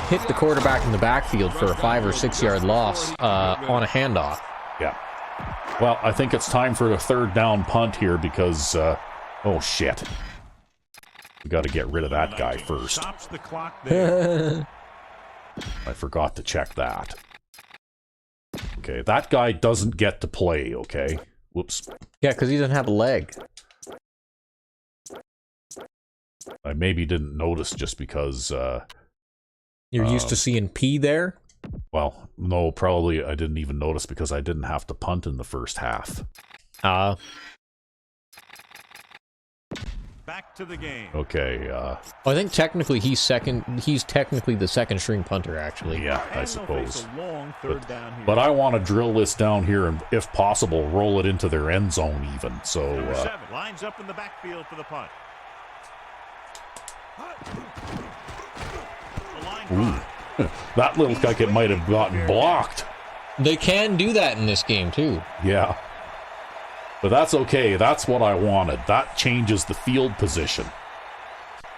hit the quarterback in the backfield for a 5 or 6 yard loss on a handoff. Yeah. Well, I think it's time for the 3rd down punt here, because oh shit, we got to get rid of that guy first. Stops the clock there. I forgot to check that. Okay, that guy doesn't get to play, okay? Whoops. Yeah, because he doesn't have a leg. I maybe didn't notice just because... You're used to seeing P there? Well, no, probably I didn't even notice because I didn't have to punt in the first half. Back to the game. Okay, I think technically he's technically the second string punter, actually. Yeah, I suppose. But I want to drill this down here and, if possible, roll it into their end zone even. So, Number 7 lines up in the backfield for the punt. That looked like it might have gotten blocked. They can do that in this game, too. Yeah. But that's okay. That's what I wanted. That changes the field position.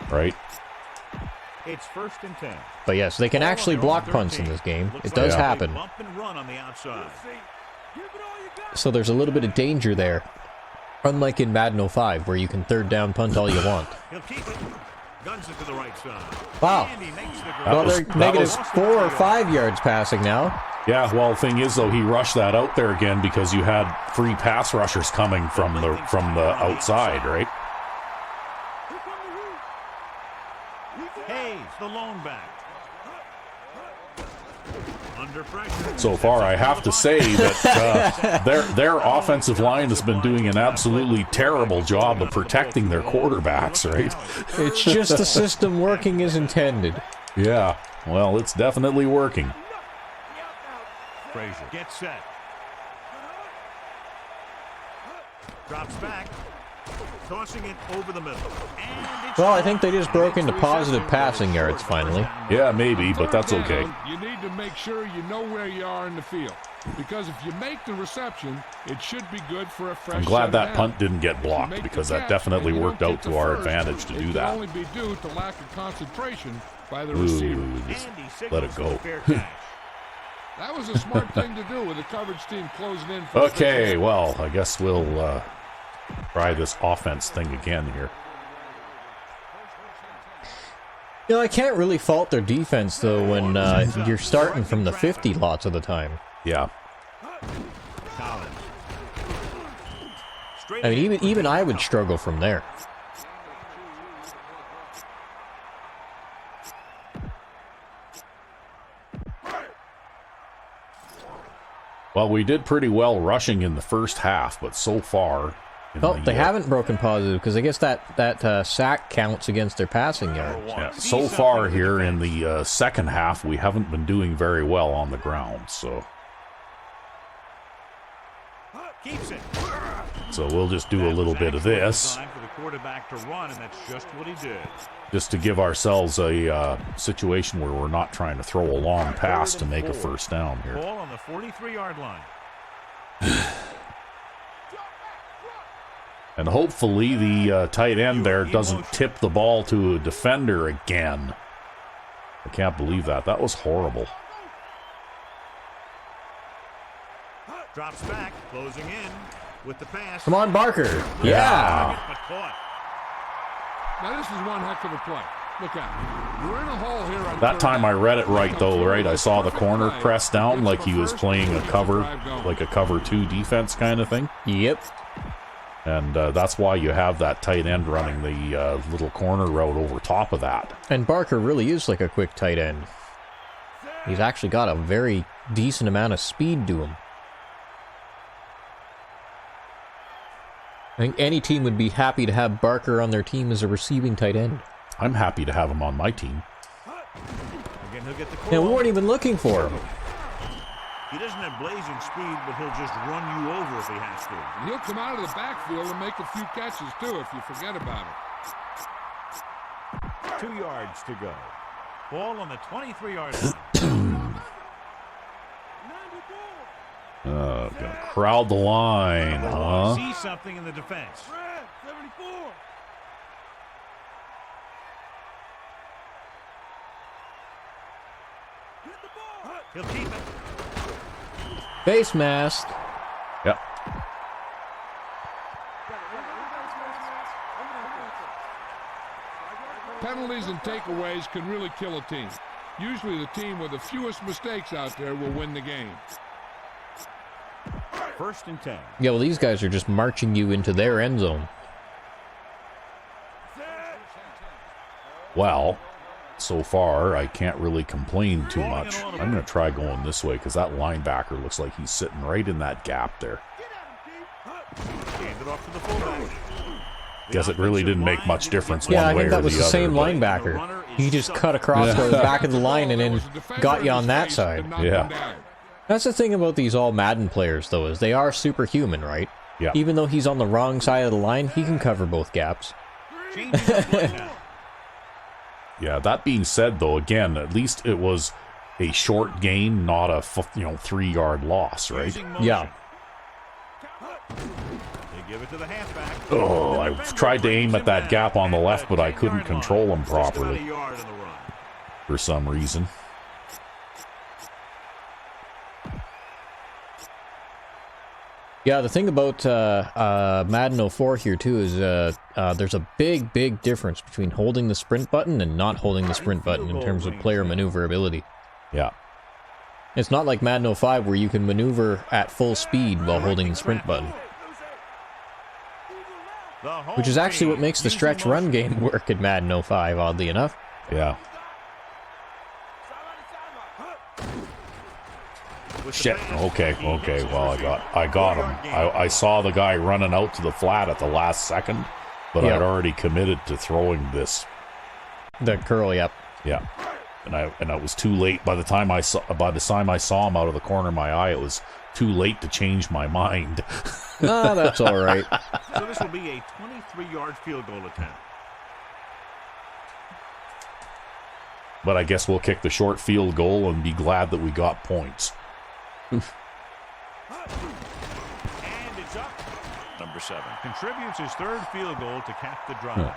Right? It's 1st and 10. But yes, they can actually block punts in this game. It does happen. Bump and run on the outside. So there's a little bit of danger there. Unlike in Madden 05, where you can 3rd down punt all you want. He'll keep it. Guns it to the right side. Wow. And he makes the Well, grab. they're negative 4 or 5 yards passing now. Yeah, well, the thing is, though, he rushed that out there again because you had 3 pass rushers coming from the outside, right? Hayes, the lone back. Under pressure. So far, I have to say that their offensive line has been doing an absolutely terrible job of protecting their quarterbacks, right? It's just the system working as intended. Yeah, well, it's definitely working. Frazier gets set. Drops back. Tossing it over the middle. And it's Well, I think they just broke into positive passing yards finally. Yeah, maybe, but that's okay. You need to make sure you know where you are in the field. Because if you make the reception, it should be good for a fresh I'm glad set that of punt didn't get downs. If you blocked make because the that catch definitely and you worked don't out get to the our first, advantage to it do can that. only be due to lack of concentration by the Ooh, receiver. just And he let it signals go. a fair catch. That was a smart thing to do with the coverage team closing in. For Okay, well, I guess we'll try this offense thing again here. You know, I can't really fault their defense, though, when you're starting from the 50 lots of the time. Yeah. Collins. Straight I mean, ahead. even I would struggle from there. Well, we did pretty well rushing in the first half, but so far... Well, they haven't broken positive, because I guess that sack counts against their passing yards. Yeah, so far here in the second half, we haven't been doing very well on the ground, so... Keeps it. So we'll just do a little bit of this, Time for the quarterback to run, and that's just what he did. just to give ourselves a situation where we're not trying to throw a long pass to make a first down here. Ball on the 43-yard line. And hopefully the tight end there doesn't tip the ball to a defender again. I can't believe that. That was horrible. Drops back, closing in with the pass. Come on, Barker. Yeah. But caught. Now this is one heck of a play. Look out. You're in a hole here on That third time I down. read it right though, right? I saw the corner press down like he was playing a cover, like a cover 2 defense kind of thing. Yep. And that's why you have that tight end running the little corner route over top of that. And Barker really is like a quick tight end. He's actually got a very decent amount of speed to him. I think any team would be happy to have Barker on their team as a receiving tight end. I'm happy to have him on my team. Again, he'll get the And we call. weren't even looking for him. He doesn't have blazing speed, but he'll just run you over if he has to. And he'll come out of the backfield and make a few catches too if you forget about it. 2 yards to go. Ball on the 23-yard line. Gonna crowd the line, huh? See something in the defense. He'll keep it. Face mask. Yep. Penalties and takeaways can really kill a team. Usually the team with the fewest mistakes out there will win the game. 1st and 10. Yeah, well, these guys are just marching you into their end zone. Well, so far I can't really complain too much. I'm going to try going this way because that linebacker looks like he's sitting right in that gap there. Hand it off to the fullback. Guess it really didn't make much difference Yeah, I one way think or that was the the other. same but- linebacker. He just cut across the back of the line and then got you on that side. Yeah. That's the thing about these all Madden players, though, is they are superhuman, right? Yeah. Even though he's on the wrong side of the line, he can cover both gaps. Changing the play now. Yeah, that being said, though, again, at least it was a short gain, not a 3-yard loss, right? Using motion. Yeah. They give it to the halfback. Oh, I tried to aim at that gap on the left, but I couldn't control him properly for some reason. Yeah, the thing about Madden 04 here too is there's a big difference between holding the sprint button and not holding the sprint button in terms of player maneuverability. Yeah. It's not like Madden 05 where you can maneuver at full speed while holding the sprint button. Which is actually what makes the stretch run game work in Madden 05, oddly enough. Yeah. Shit. Okay. Well, I got him. I saw the guy running out to the flat at the last second, but I'd already committed to throwing this. The curl, yep. Yeah. And I was too late. By the time I saw him out of the corner of my eye, it was too late to change my mind. Ah, that's all right. So this will be a 23-yard field goal attempt. But I guess we'll kick the short field goal and be glad that we got points. And it's up. Number 7 contributes his third field goal to cap the drive.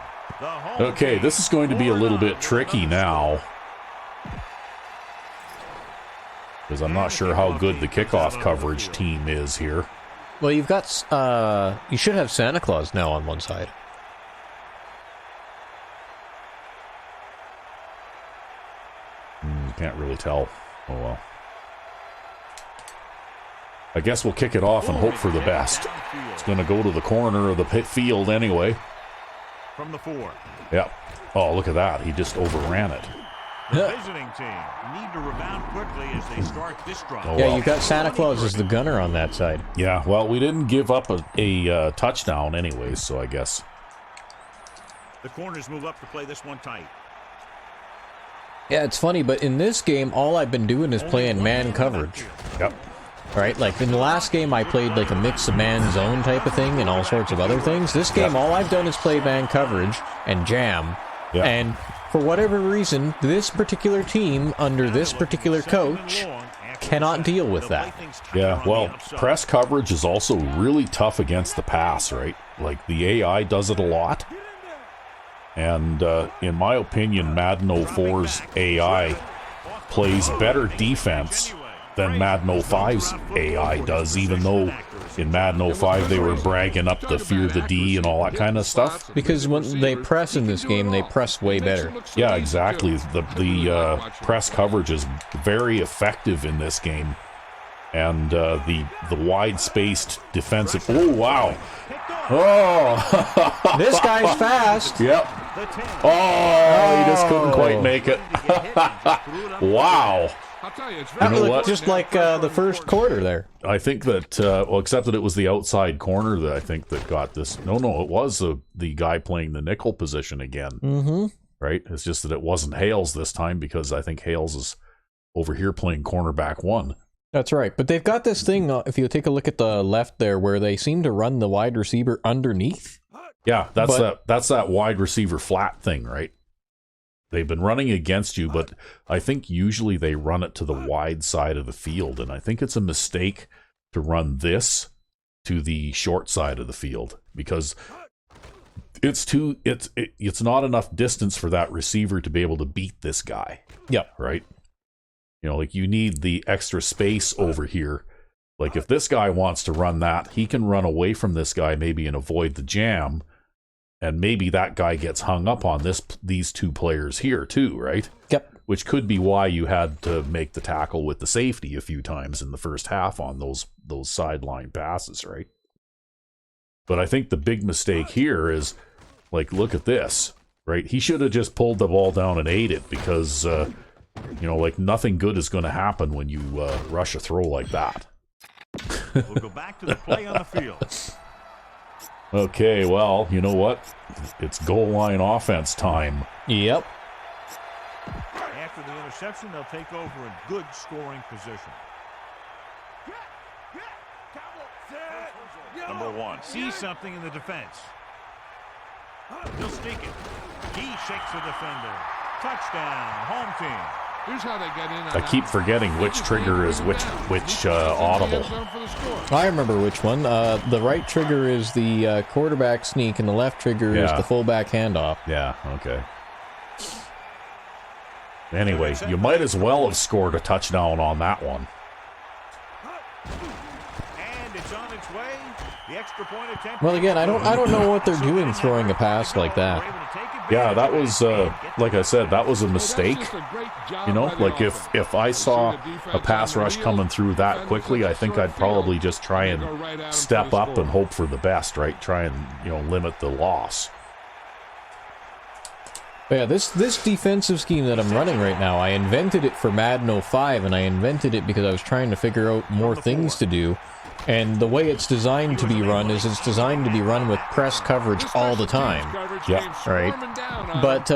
Okay, this is going to be a little bit tricky now, because I'm not sure how good the kickoff coverage team is here. Well, you've got, you should have Santa Claus now on one side. Can't really tell. Oh well. I guess we'll kick it off and hope for the best. It's going to go to the corner of the pit field anyway. From the 4. Yep. Oh, look at that. He just overran it. The visiting team need to rebound quickly as they start this drive. Oh, Yeah, well. you've got Santa Claus as the gunner on that side. Yeah, well, we didn't give up a touchdown anyways, so I guess. The corners move up to play this one tight. Yeah, it's funny, but in this game, all I've been doing is playing man coverage. Yep. Right? Like, in the last game, I played like a mix of man-zone type of thing and all sorts of other things. This game, all I've done is play man coverage and jam. Yep. And for whatever reason, this particular team, under this particular coach, cannot deal with that. Yeah, well, press coverage is also really tough against the pass, right? Like, the AI does it a lot. And in my opinion, Madden 04's AI plays better defense than Madden 05's AI does, even though in Madden 05 they were bragging up the fear the D and all that kind of stuff. Because when they press in this game, they press way better. Yeah, exactly. The press coverage is very effective in this game. And the wide-spaced defensive... Oh, wow. Oh! This guy's fast! Yep. Oh, he just couldn't quite make it. Wow. I'll tell you, it's That very know looked what? just like the first quarter there. I think that, well, except that it was the outside corner that I think that got this. No, it was the guy playing the nickel position again. Mm-hmm. Right? It's just that it wasn't Hales this time because I think Hales is over here playing cornerback 1. That's right. But they've got this thing, if you take a look at the left there, where they seem to run the wide receiver underneath. Yeah, that's that wide receiver flat thing, right? They've been running against you, but I think usually they run it to the wide side of the field, and I think it's a mistake to run this to the short side of the field because it's not enough distance for that receiver to be able to beat this guy. Yep. Right? You know, like you need the extra space over here. Like if this guy wants to run that, he can run away from this guy maybe and avoid the jam. And maybe that guy gets hung up on these two players here too, right? Yep. Which could be why you had to make the tackle with the safety a few times in the first half on those sideline passes, right? But I think the big mistake here is, like, look at this, right? He should have just pulled the ball down and ate it because, like nothing good is going to happen when you rush a throw like that. We'll go back to the play on the field. Okay, well, you know what? It's goal line offense time. Yep. After the interception, they'll take over in good scoring position. Number 1 sees something in the defense. He'll sneak it. He shakes the defender. Touchdown, home team. Here's how they get in. I keep forgetting which trigger is which audible. I remember which one. The right trigger is the quarterback sneak, and the left trigger is the fullback handoff. Yeah, okay. Anyway, you might as well have scored a touchdown on that one. And it's on its way. The extra point attempt. Well, again, I don't know what they're doing throwing a pass like that. Yeah, that was, like I said, that was a mistake. You know, like if I saw a pass rush coming through that quickly, I think I'd probably just try and step up and hope for the best, right? Try and, you know, limit the loss. But yeah, this defensive scheme that I'm running right now, I invented it for Madden 05, and I invented it because I was trying to figure out more things to do. And the way it's designed to be run is it's designed to be run with press coverage all the time. Yeah. Right? But,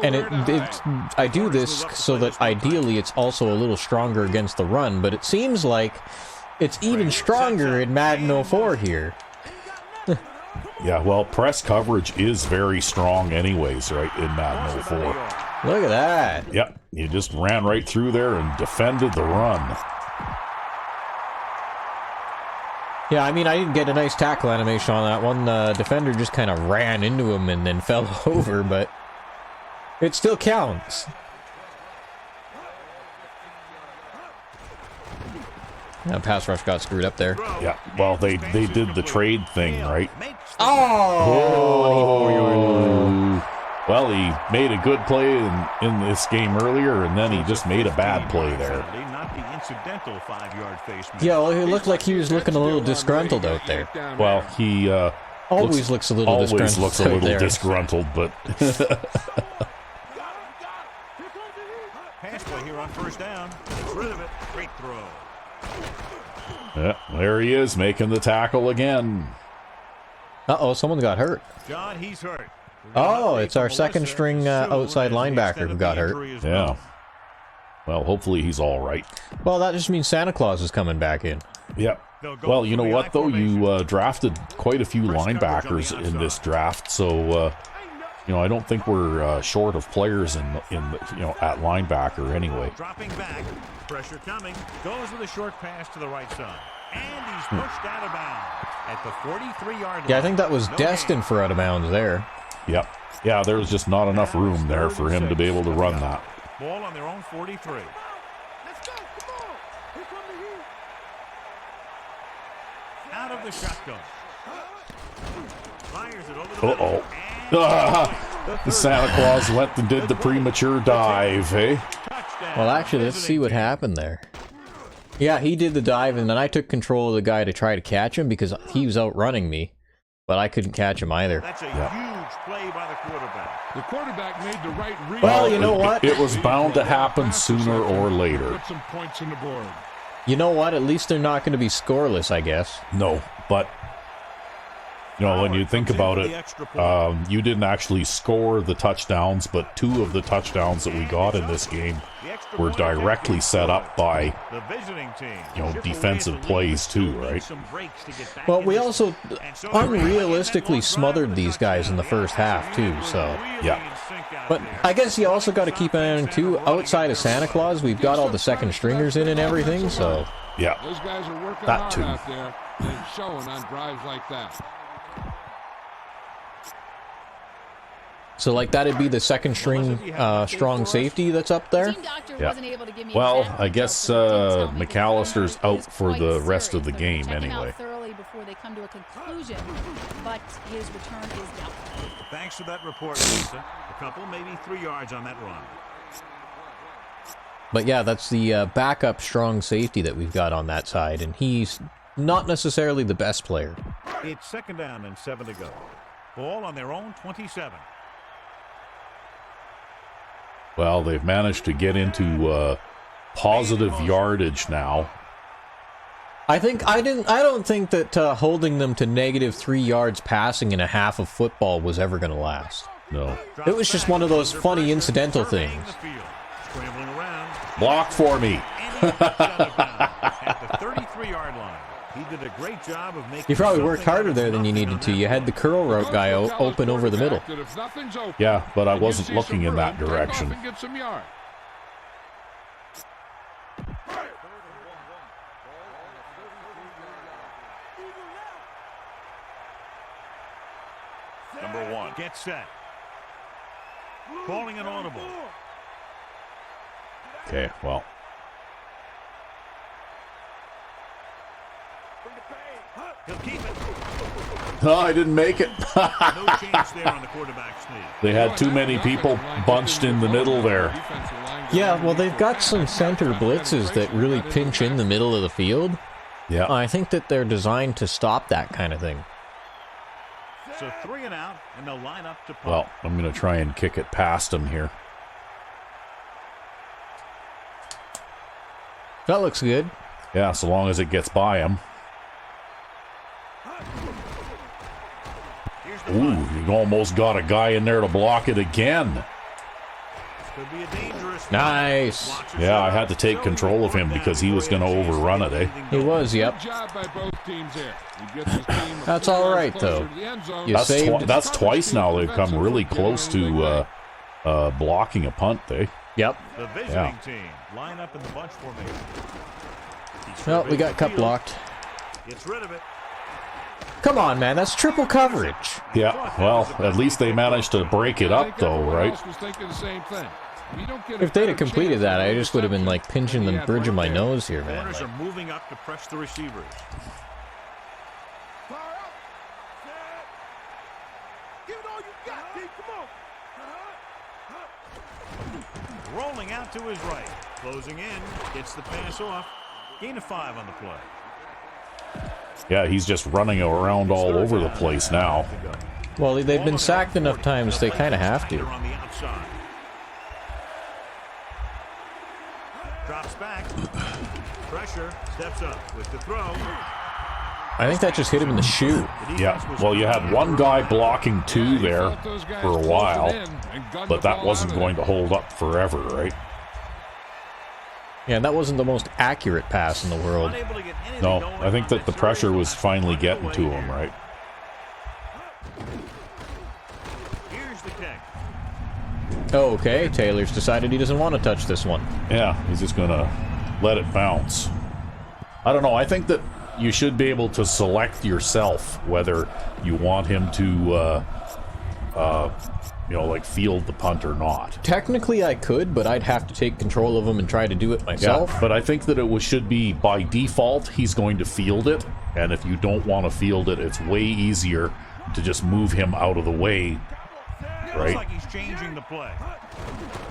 and I do this so that ideally it's also a little stronger against the run, but it seems like it's even stronger in Madden 04 here. Yeah, well, press coverage is very strong anyways, right, in Madden 04. Look at that. Yep, you just ran right through there and defended the run. Yeah, I mean, I didn't get a nice tackle animation on that one. The defender just kind of ran into him and then fell over, but it still counts. That pass rush got screwed up there. Yeah, well, they did the trade thing, right? Oh! Well, he made a good play in this game earlier, and then he just made a bad play there. Yeah, well, he looked like he was looking a little disgruntled out there. Well, he always looks a little disgruntled, but pass play here on first down. Gets rid of it. Great throw. Yeah, there he is, making the tackle again. Uh-oh, someone got hurt. John, he's hurt. Oh, it's our second string outside linebacker who got hurt. Yeah. Well, hopefully he's all right. Well, that just means Santa Claus is coming back in. Yeah. Well, you know what, though? You drafted quite a few linebackers in this draft, so, you know, I don't think we're short of players in you know, at linebacker anyway. Dropping back, pressure coming, goes with a short pass to the right side. And he's pushed out of bounds at the 43-yard line. Yeah, I think that was destined for out of bounds there. Yep. Yeah, there was just not enough room there for him to be able to run that. Ball on their own 43. Let's go, come on. Here come the out of the shotgun. Fires it over the The Santa Claus went and did the premature dive, eh? Well, actually, let's see what happened there. Yeah, he did the dive, and then I took control of the guy to try to catch him because he was outrunning me, but I couldn't catch him either. That's a huge play by the quarterback. The quarterback made the right read. Well, you know what? It was bound to happen sooner or later. Put some points on the board. You know what? At least they're not going to be scoreless, I guess. No, but you know, when you think about it, you didn't actually score the touchdowns, but two of the touchdowns that we got in this game were directly set up by, you know, defensive plays too, right? Well, we also unrealistically smothered these guys in the first half too, so yeah. But I guess you also got to keep an eye on too. Outside of Santa Claus, we've got all the second stringers in and everything, so yeah, those guys are working that hard too. Out there and showing on drives like that. So, like, that'd be the second string strong safety that's up there? Yeah. Well, I guess McAllister's out for the rest of the game anyway. Thanks for that report, Lisa. A couple, maybe 3 yards on that run. But yeah, that's the backup strong safety that we've got on that side, and he's not necessarily the best player. It's second down and 7 to go. Ball on their own 27. Well, they've managed to get into positive yardage now. I don't think that holding them to -3 yards passing in a half of football was ever going to last. No. It was just one of those funny incidental things. Block for me. At the 33-yard line. He did a great job of making. You probably worked harder there than you needed to. You had the curl route guy open over the middle. Yeah, but I wasn't looking in that direction. Number 1. Get set. Calling an audible. Okay, well. He'll keep it. Oh, I didn't make it. No chance there on the quarterback sneak. They had too many people bunched in the middle there. Yeah, well, they've got some center blitzes that really pinch in the middle of the field. Yeah. I think that they're designed to stop that kind of thing. So 3 and out, and they'll line up to punt. Well, I'm going to try and kick it past him here. That looks good. Yeah, so long as it gets by him. Ooh, you almost got a guy in there to block it again. Could be a dangerous Nice. Yeah, I had to take control of him because he was going to overrun it, eh? He was, yep. Good job by both teams there. He gets his team That's all right, though. closer to the end zone. You That's, saved- that's twice now they've come really close to blocking a punt, eh? Yep. The visiting team line up in the bunch formation. Well, we got cut blocked. Gets rid of it. Come on, man. That's triple coverage. Yeah, well, at least they managed to break it up, though, right? Was thinking the same thing. You don't get a If they'd better have completed chance that, of I just would have been like pinching the bridge of my nose here, man. Corners Like, are moving up to press the receivers. Rolling out to his right. Closing in. Gets the pass off. Gain of 5 on the play. Yeah, he's just running around all over the place now. well, they've been sacked enough times, they kind of have to. On the outside. Drops back. Pressure. Steps up with the throw. I think that just hit him in the shoe. Yeah, well, you had one guy blocking 2 there for a while, but that wasn't going to hold up forever, right? Yeah, that wasn't the most accurate pass in the world. Unable to get anything No, going I think on that the pressure was finally getting to him, right? Here's the kick. Oh, okay. Taylor's decided he doesn't want to touch this one. Yeah, he's just going to let it bounce. I don't know, I think that you should be able to select yourself whether you want him to, like field the punt or not. Technically, I could, but I'd have to take control of him and try to do it myself. Yeah, but I think that should be by default, he's going to field it. And if you don't want to field it, it's way easier to just move him out of the way, Looks right? like he's changing the play.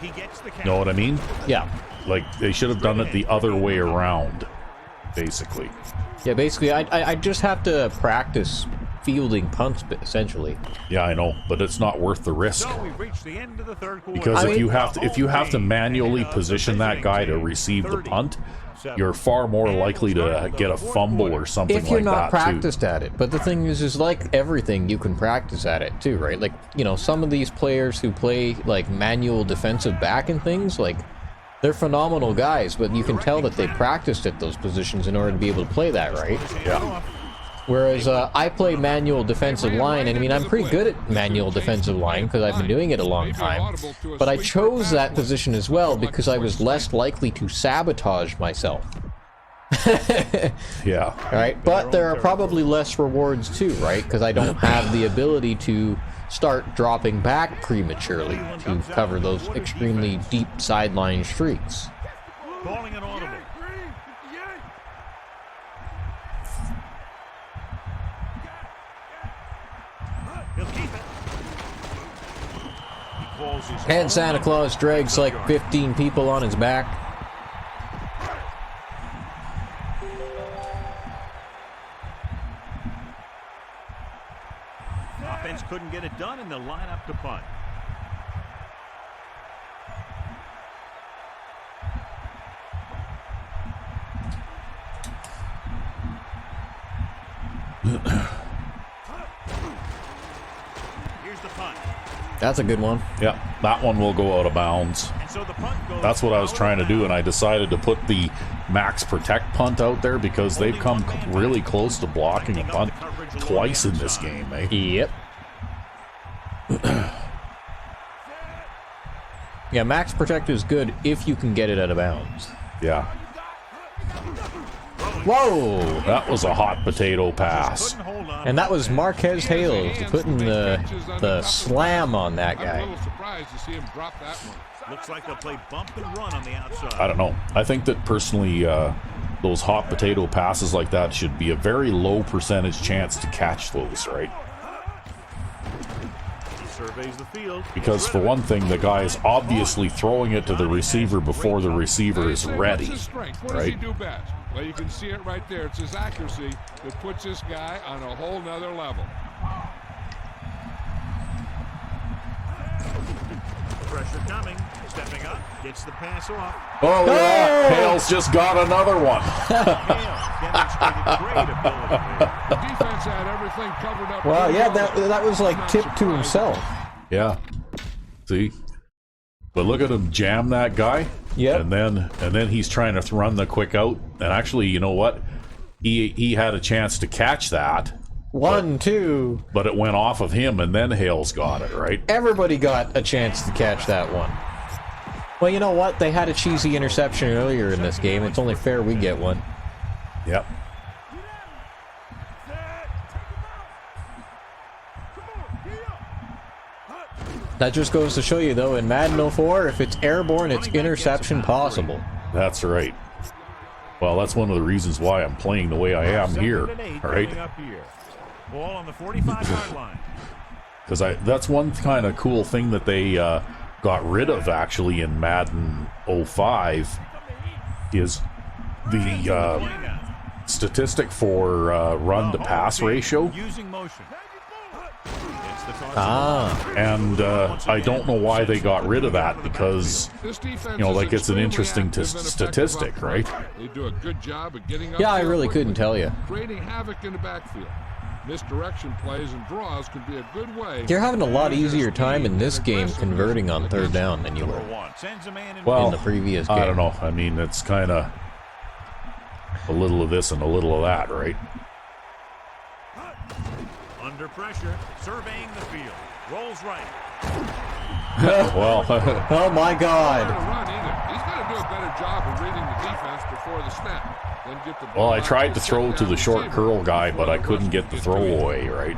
He gets the count. Know what I mean? Yeah. Like, they should have done it the other way around, basically. Yeah, basically, I just have to practice fielding punts, essentially. Yeah, I know, but it's not worth the risk. So we've reached the end of the third quarter. Because I if mean- you have to manually position that guy to receive the punt, you're far more likely to get a fumble or something If you're like not that too. practiced at it. But the thing is like everything, you can practice at it too, right? Like, some of these players who play like manual defensive back and things, like, they're phenomenal guys, but you can tell that they practiced at those positions in order to be able to play that, right? Yeah. Whereas I play manual defensive line, and I mean, I'm pretty good at manual defensive line because I've been doing it a long time. But I chose that position as well because I was less likely to sabotage myself. Yeah. All right, but there are probably less rewards too, right? Because I don't have the ability to start dropping back prematurely to cover those extremely deep sideline streaks. Calling an audible. He'll keep it. He calls his And Santa Claus drags like 15 people on his back. Offense couldn't get it done, and they'll line up to punt. Here's the punt. That's a good one. Yeah, that one will go out of bounds. And so the punt goes That's what I was out of trying to do, and I bounds. decided to put the max protect punt out there because they've come really close to blocking a punt twice in this game, eh? Yep. Yeah, max protect is good if you can get it out of bounds. Yeah. Whoa! That was a hot potato pass. Couldn't hold on. And that was Marquez Hales putting the the slam on that guy. I'm a little surprised to see him drop that one. Looks like they'll play bump and run on the outside. I don't know. I think that personally, those hot potato passes like that should be a very low percentage chance to catch those, right? He surveys the field. Because for one thing, the guy is obviously throwing it to the receiver before the receiver is ready, What's his strength? What right? does he do best? Well, you can see it right there. It's his accuracy that puts this guy on a whole nother level. Pressure coming. Stepping up. Gets the pass off. Oh, look at that. Hales just got another one. Hale demonstrated great ability there. The defense had everything covered up. Wow, pretty yeah, well. that was like Not tipped to surprised. himself. Yeah. See? But look at him jam that guy. Yep. And then he's trying to run the quick out. And actually, you know what? He had a chance to catch that, 1, 2. but it went off of him, and then Hales got it, right? Everybody got a chance to catch that one. Well, you know what? They had a cheesy interception earlier in this game. It's only fair we get one. Yep. That just goes to show you, though, in Madden 04, if it's airborne, it's interception possible. That's right. Well, that's one of the reasons why I'm playing the way I am here, all right? Ball on the 45-yard line. Because that's one kind of cool thing that they got rid of, actually, in Madden 05, is the statistic for run-to-pass ratio. Using motion. And I don't know why they got rid of that, because, you know, like, it's an interesting statistic, right? They do a good job of getting up Yeah, I there really quickly, couldn't tell you. creating havoc in the backfield. Misdirection plays and draws can be a good way. You're having a lot easier time in this game converting on third down than you were Well, in the previous game. I don't know. I mean, it's kind of a little of this and a little of that, right? Under pressure, surveying the field. Rolls right. Well, Oh my Not God! to run either. He's got to do a better job of reading the defense before the snap. Then get the ball well, I out tried to the throw to second the down short receiver curl guy, but I before couldn't get the gets throw to him. away, right?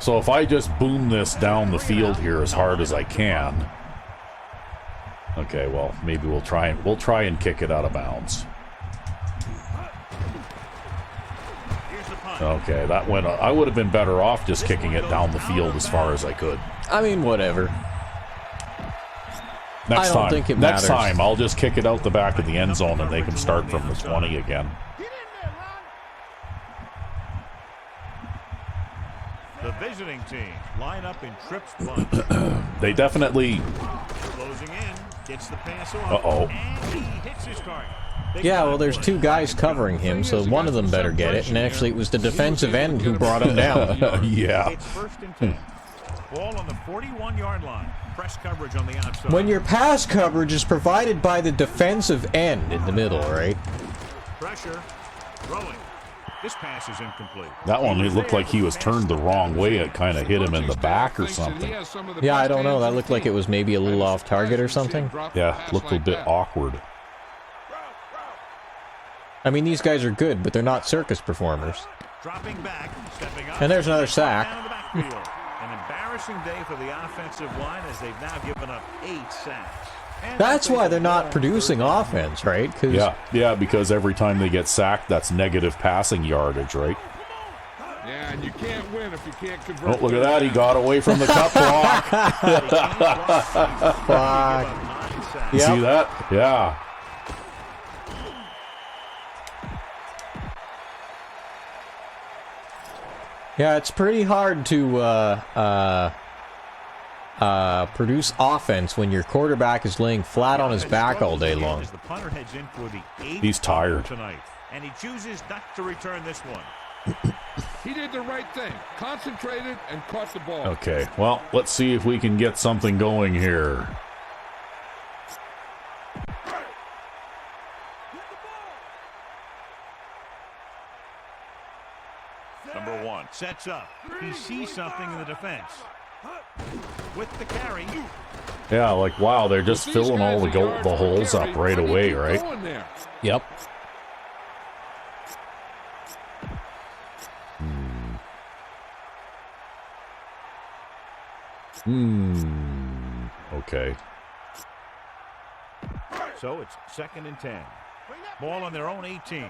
So if I just boom this down the field here as hard as I can, okay, well, maybe we'll try and kick it out of bounds. Here's the punt. Okay, that went. I would have been better off just kicking it down the field as far as I could. I mean, whatever. Next I don't time, think it next matters. time, I'll just kick it out the back of the end zone and they can start from the 20 again. The visiting team line up in trips bunch. They definitely. Closing in, gets the pass off. Uh-oh. And he hits his target. Big Yeah, time well, there's play. two guys covering him, so one of them better get it, and actually it was the defensive end who brought him down. Yeah. It's first and 10. Ball on the 41-yard line. Press coverage on the outside. When your pass coverage is provided by the defensive end in the middle, right? Pressure. Throwing. This pass is incomplete. That one, it looked like he was turned the wrong way. It kind of hit him in the back or something. Yeah, I don't know. That looked like it was maybe a little off target or something. Yeah, looked a bit awkward. I mean, these guys are good, but they're not circus performers. Dropping back, stepping up. And there's another sack. Down in the backfield. An embarrassing day for the offensive line as they've now given up 8 sacks. And That's why they're not producing offense, right? Cause Yeah, because every time they get sacked, that's negative passing yardage, right? Yeah, and you can't win if you can't convert. Oh, look at that. He got away from the cut block. Fuck. You see that? Yeah. Yeah, it's pretty hard to produce offense when your quarterback is laying flat on his back all day long. As the punter heads in for the 8th He's tired. tonight, and he chooses not to return this one. He did the right thing. Concentrated and caught the ball. Okay, well, let's see if we can get something going here. Number 1 sets up. He sees something in the defense. With the carry. Yeah, like, wow, they're just These filling all guys the are yards per holes carry. up right Why do you away, keep right? going there? Yep. Okay. So it's 2nd and 10. Ball on their own 18.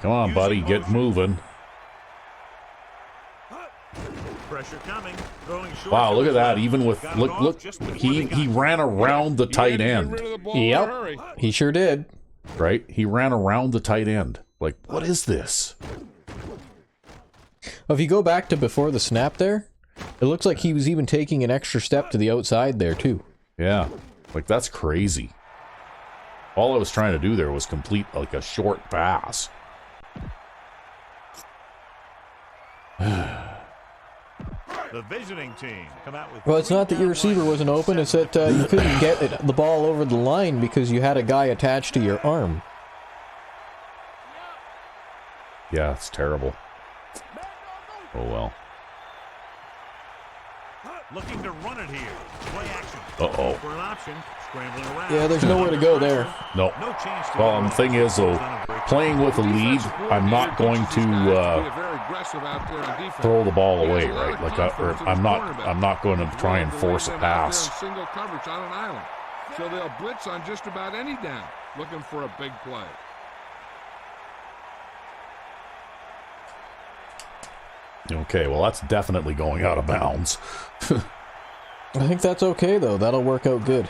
Come on, buddy, get moving. Pressure coming. Throwing short. Wow, look at that. Even with look, he ran around the tight end. Yep, he sure did. Right? He ran around the tight end. Like, what is this? If you go back to before the snap there, it looks like he was even taking an extra step to the outside there too. Yeah, like that's crazy. All I was trying to do there was complete like a short pass. The visiting team come out with. Well, it's not that your receiver wasn't open, it's that you couldn't get the ball over the line because you had a guy attached to your arm. Yeah, it's terrible. Oh well. Looking to run it here. Play action. Uh-oh. For an option. Scrambling around. Yeah, there's nowhere to go there. No. No chance to Well, the thing is, though, playing with a lead, I'm not going to throw the ball away, right? Like, I'm not going to try and force a pass. Single coverage on an island, so they'll blitz on just about any down, looking for a big play. Okay, well, that's definitely going out of bounds. I think that's okay, though. That'll work out good.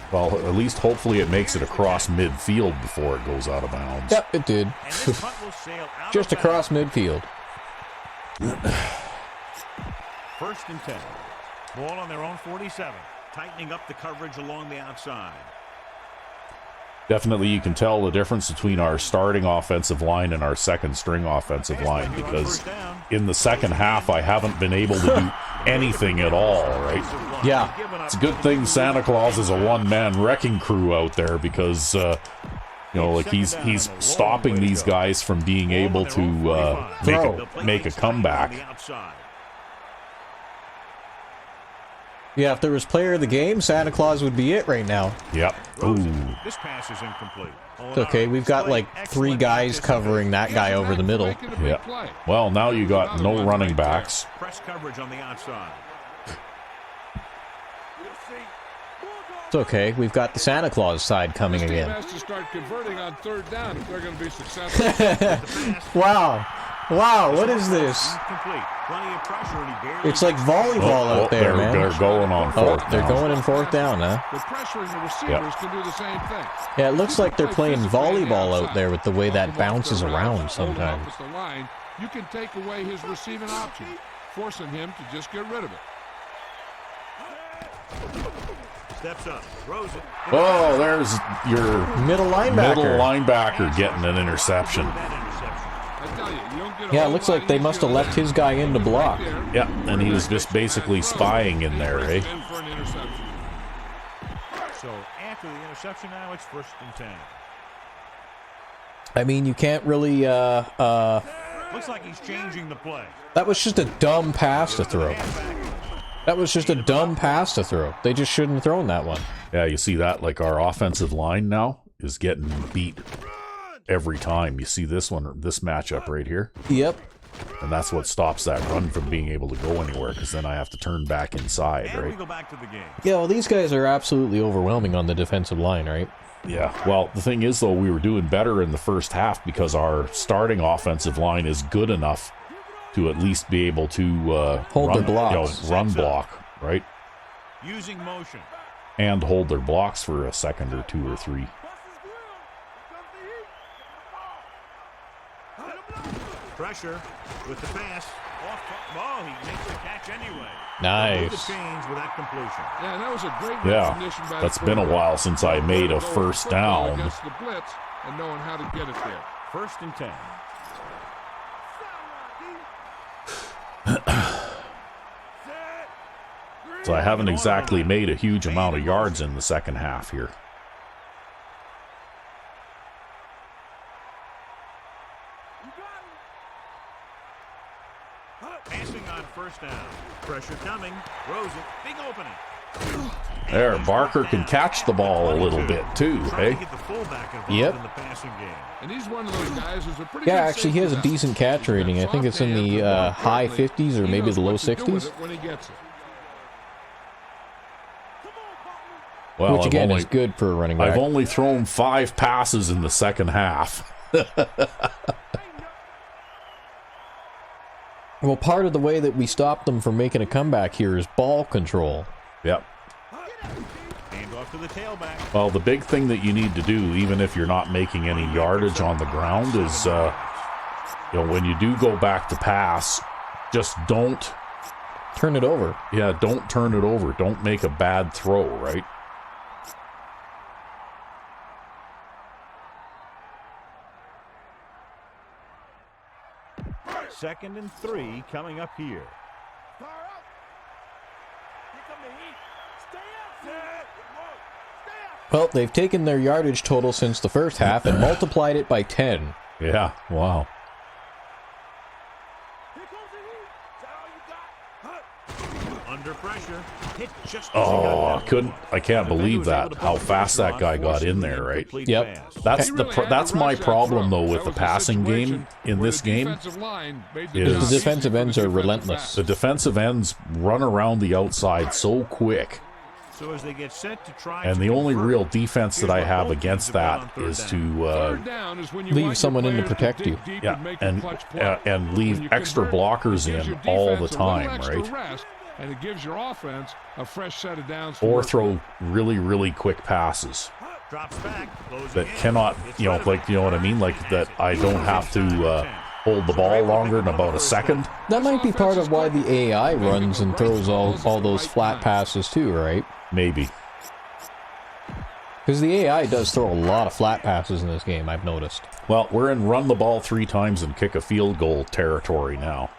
Well, at least hopefully it makes it across midfield before it goes out of bounds. Yep, it did. Just across midfield. 1st and 10. Ball on their own 47. Tightening up the coverage along the outside. Definitely you can tell the difference between our starting offensive line and our second string offensive line, because in the second half I haven't been able to do anything at all, right? Yeah. It's a good thing Santa Claus is a one-man wrecking crew out there, because you know, like he's stopping these guys from being able to make a comeback. Yeah, if there was player of the game, Santa Claus would be it right now. Yep. Ooh. This pass is incomplete. It's okay, we've got like 3 guys covering that guy over the middle. Yeah. Well, now you got no running backs. Press coverage on the outside. It's okay, we've got the Santa Claus side coming again. Has to start converting on 3rd down if they're going to be successful. Wow. Wow, what is this? It's like volleyball out there, man. They're going on 4th down. They're going in 4th down, huh? The pressuring the receivers can do the same thing. Yeah, it looks like they're playing volleyball out there with the way that bounces around sometimes. You can take away his receiving option, forcing him to just get rid of it. Steps up, throws it. Oh, there's your middle linebacker getting an interception. Yeah, it looks like they must have left his guy in to block. Yeah, and he was just basically spying in there, eh? So after the interception now, it's 1st and 10. I mean, you can't really, Looks like he's changing the play. That was just a dumb pass to throw. That was just a dumb pass to throw. They just shouldn't have thrown that one. Yeah, you see that? Like, our offensive line now is getting beat every time. You see this matchup right here? Yep. And that's what stops that run from being able to go anywhere, because then I have to turn back inside, right? We go back to the game. Yeah, well, these guys are absolutely overwhelming on the defensive line, right? Yeah, well, the thing is, though, we were doing better in the first half because our starting offensive line is good enough to at least be able to hold their blocks. Run block, right? Using motion. And hold their blocks for a second or 2 or 3. Pressure with the pass. Oh, he makes the catch anyway. Nice. The change with that completion. Yeah, that was a great recognition by that's been a while since I made a first down. Against the blitz and knowing how to get it there. 1st and 10. So I haven't exactly made a huge amount of yards in the second half here. Passing on 1st down. Pressure coming. Throws it. Big opening. There, Barker can catch the ball a little bit too, hey? Yep. And he's one of those guys who's a pretty Yeah, good actually, he has a safety decent net. catch rating. I think it's in the high 50s or maybe the low 60s. When he gets it. Well, Which again is good for a running back. I've only thrown 5 passes in the second half. Well, part of the way that we stopped them from making a comeback here is ball control. Yep. Hand off to the tailback. Well, the big thing that you need to do, even if you're not making any yardage on the ground, is, when you do go back to pass, just don't... Turn it over. Yeah, don't turn it over. Don't make a bad throw, right? Second and 3 coming up here. Well, they've taken their yardage total since the first half and multiplied it by 10. Yeah, wow. Under pressure. Hit just Oh, I can't believe that, how fast that guy got in there, right? Yep. That's my problem, though, with the passing game in this game. The defensive ends are relentless. The defensive ends run around the outside so quick. So as they get set to try And the only real defense that I have against that is to leave someone in to protect you. yeah, and leave extra blockers in all the time, right? And it gives your offense a fresh set of downs. Or throw really, really quick passes drops back, that cannot, like, you know what I mean? Like that I don't have to hold the ball longer than about a second. That might be part of why the AI runs and throws all those flat passes too, right? Maybe. Because the AI does throw a lot of flat passes in this game, I've noticed. Well, we're in run the ball 3 times and kick a field goal territory now.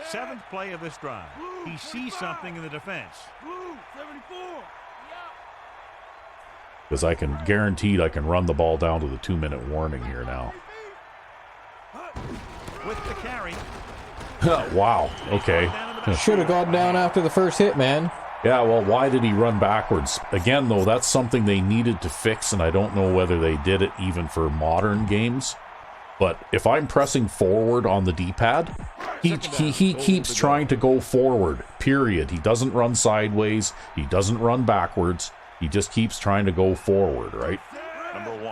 7th play of this drive. He sees something in the defense. Because I can guaranteed I can run the ball down to the 2-minute warning here now. With the carry. Wow, okay. Should have gone down after the first hit, man. Yeah, well, why did he run backwards? Again, though, that's something they needed to fix, and I don't know whether they did it even for modern games. But if I'm pressing forward on the D-pad, he keeps trying to go forward, period. He doesn't run sideways. He doesn't run backwards. He just keeps trying to go forward, right?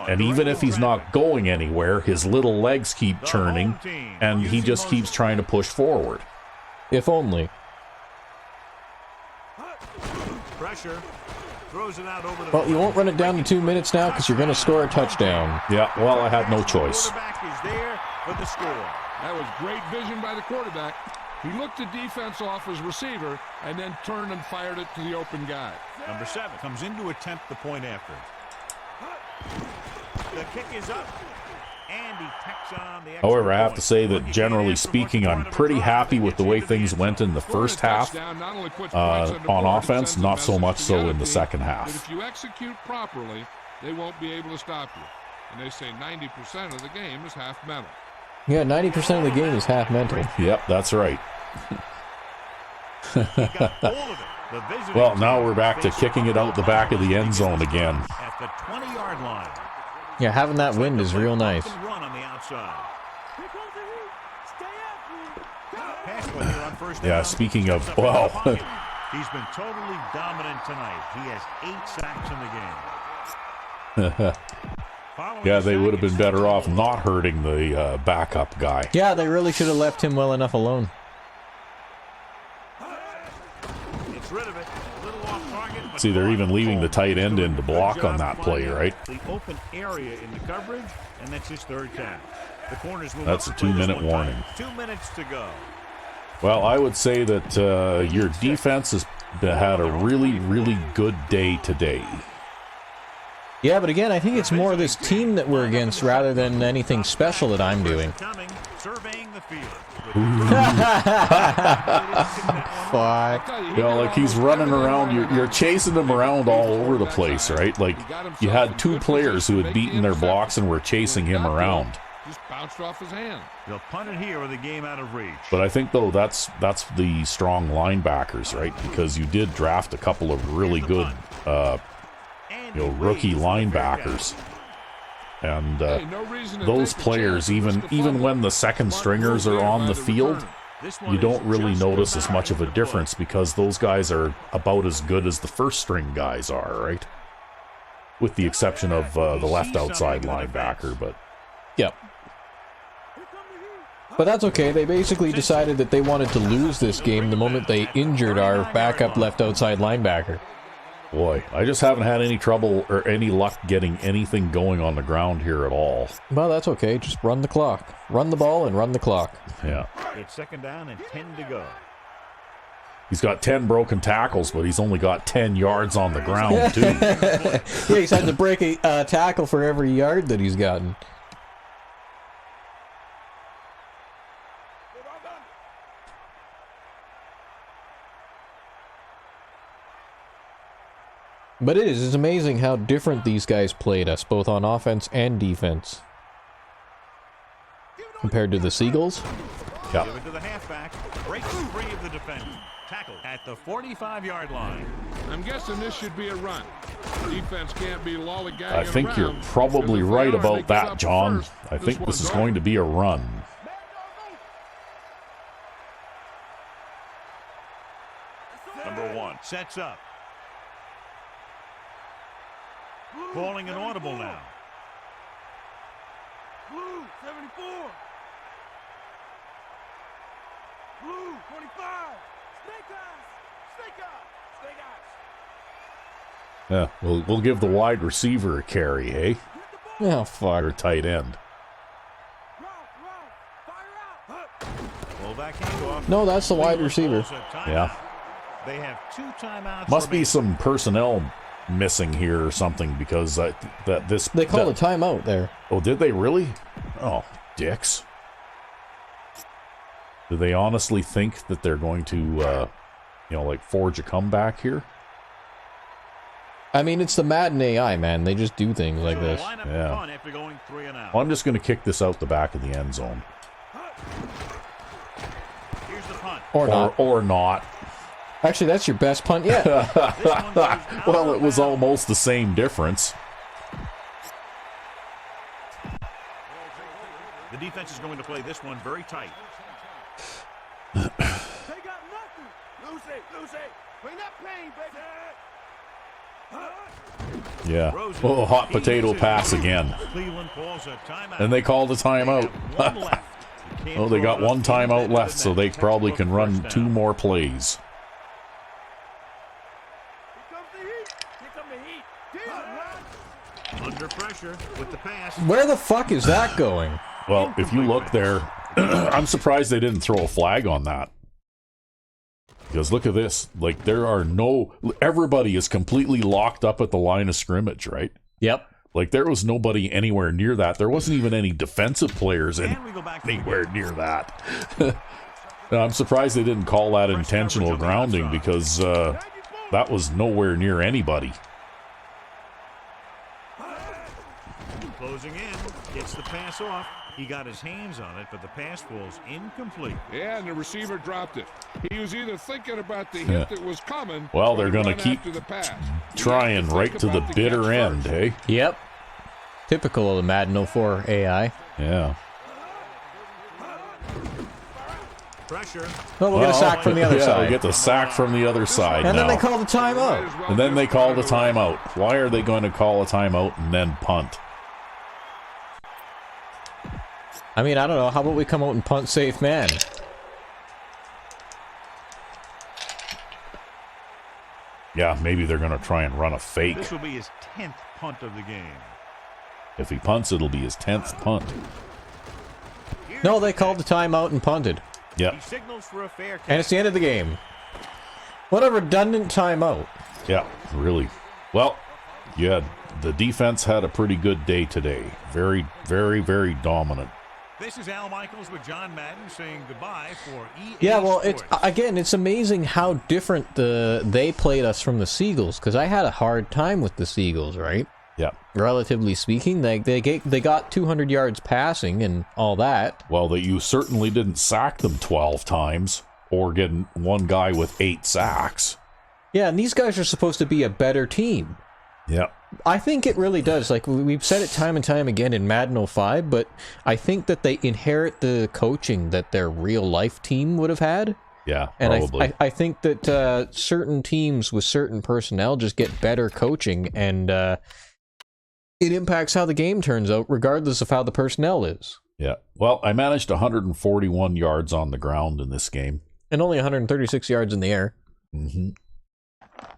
And even if he's not going anywhere, his little legs keep churning, and he just keeps trying to push forward. If only. Pressure. Throws it out over the Well, you won't run it down to 2 minutes now because you're going to score a touchdown. Yeah, well, I had no choice. Quarterback is there for the score. That was great vision by the quarterback. He looked the defense off his receiver and then turned and fired it to the open guy. Number 7 comes in to attempt the point after. The kick is up. And he tacks on the extra However, I have point. to say that generally speaking, I'm pretty happy with the way things went in the first half on offense, not so much so in the second But half. if you execute properly, they won't be able to stop you. And they say 90% of the game is half mental. Yeah, 90% of the game is half mental. Yep, that's right. He got hold of it. The visiting Well, now team we're back to faces kicking it out the back of the end zone again. At the 20-yard line. Yeah, having that wind is real nice. Run on the outside. Pass play here on first Yeah, down. speaking of, Steps up in well, the pocket. He's been totally dominant tonight. He has 8 sacks in the game. Following yeah, the they sack, would have been it's better off not hurting the backup guy. Yeah, they really should have left him well enough alone. It's rid of it. A little off target, but See, they're even leaving the tight end in to Good block on job that play, finding right? The open area in the coverage, and that's his 3rd down. The corners move That's up a to play this 2-minute one time. warning. 2 minutes to go. Well, I would say that your defense has had a really, really good day today. Yeah, but again, I think it's more this team that we're against rather than anything special that I'm doing. Coming, surveying the field. Fuck. You know, like he's running around, you're chasing him around all over the place, right? Like you had 2 players who had beaten their blocks and were chasing him around. just bounced off his hand. They'll punt it here with the game out of reach. But I think, though, that's the strong linebackers, right? Because you did draft a couple of really good, rookie linebackers. And those players, even when the second stringers are on the field, you don't really notice as much of a difference because those guys are about as good as the first string guys are, right? With the exception of the left outside linebacker, but... Yep. But that's okay. They basically decided that they wanted to lose this game the moment they injured our backup left outside linebacker. Boy, I just haven't had any trouble or any luck getting anything going on the ground here at all. Well, that's okay. Just run the clock. Run the ball and run the clock. Yeah. It's second down and 10 to go. He's got 10 broken tackles, but he's only got 10 yards on the ground, too. Yeah, he's had to break a tackle for every yard that he's gotten. But it's amazing how different these guys played us, both on offense and defense. Compared to the Seagulls. Yeah. Give it to the halfback. Breaks free of the defender. Tackle at the 45-yard line. I'm guessing this should be a run. Defense can't be lollygagging I think around, you're probably because if right they are, they about give that, up John. first. I think this one's is over. going to be a run. Number 1 sets up. Calling an audible now. Blue 74. Blue 25. Snake eyes. Snake eyes. Snake eyes. Yeah, we'll give the wide receiver a carry, hey? Oh, fuck. Or tight end. Fire out. Fullback handoff. No, that's the wide Cleveland receiver. calls a timeout. Yeah. They have 2 timeouts. Must be remaining. some personnel missing here or something because They called a timeout there. Oh, did they really? Oh, dicks. Do they honestly think that they're going to, forge a comeback here? I mean, it's the Madden AI, man. They just do things like So this. line up Yeah. the punt after going 3 and out. Well, I'm just going to kick this out the back of the end zone. Here's the punt. Or not. Or not. Actually, that's your best punt yet. This one goes out Well, of it was bounds. almost the same difference. The defense is going to play this one very tight. They got nothing. Lose it. Lose it. Bring that pain, baby. Yeah. Oh, hot potato pass again. Cleveland calls a timeout. And they called a timeout. They have 1 left. You can't Oh, they got throw it 1 up timeout into left, the so net. they probably can Textbook run first 2 down. more plays. Here comes the heat. Here come the heat. Under pressure with the pass. Where the fuck is that going? Well, if you look there, I'm surprised they didn't throw a flag on that. Because look at this. Like, everybody is completely locked up at the line of scrimmage, right? Yep. Like, there was nobody anywhere near that. There wasn't even any defensive players And we go back to the anywhere near that. I'm surprised they didn't call that intentional grounding because that was nowhere near anybody. Closing in. Gets the pass off. He got his hands on it, but the pass falls incomplete. Yeah, and the receiver dropped it. He was either thinking about the hit that was coming. Well, or they're going to run keep after the pass. trying right to the bitter end, hey? Yep. Typical of the Madden 04 AI. Yeah. Pressure. Oh, we'll get a sack from the other yeah, side. we get the sack from the other side And now. then they called a timeout. And then they called a timeout. Why are they going to call a timeout and then punt? I mean, I don't know. How about we come out and punt safe man? Yeah, maybe they're going to try and run a fake. This will be his 10th punt of the game. If he punts, it'll be his 10th punt. No, they called the timeout and punted. Yep. He signals for a fair catch. And it's the end of the game. What a redundant timeout. Yeah, really. Well, yeah, the defense had a pretty good day today. Very, very, very dominant. This is Al Michaels with John Madden saying goodbye for EA Yeah, well, Sports. it's amazing how different they played us from the Seagulls, because I had a hard time with the Seagulls, right? Yeah. Relatively speaking, they got 200 yards passing and all that. Well, you certainly didn't sack them 12 times or get one guy with 8 sacks. Yeah, and these guys are supposed to be a better team. Yeah. I think it really does. Like, we've said it time and time again in Madden 05, but I think that they inherit the coaching that their real-life team would have had. Yeah, and probably. I think that certain teams with certain personnel just get better coaching, and it impacts how the game turns out, regardless of how the personnel is. Yeah. Well, I managed 141 yards on the ground in this game. And only 136 yards in the air. Mm-hmm.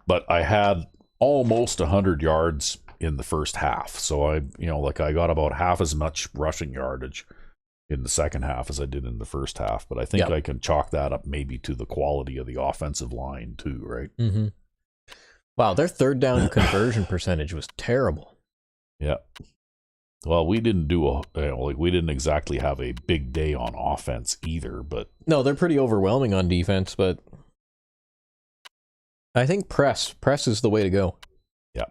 But I had almost 100 yards in the first half. So I got about half as much rushing yardage in the second half as I did in the first half. But I think I can chalk that up maybe to the quality of the offensive line too, right? Mm-hmm. Wow, their third down conversion percentage was terrible. Yeah. Well, we didn't we didn't exactly have a big day on offense either, but no, they're pretty overwhelming on defense, but I think press is the way to go. Yeah.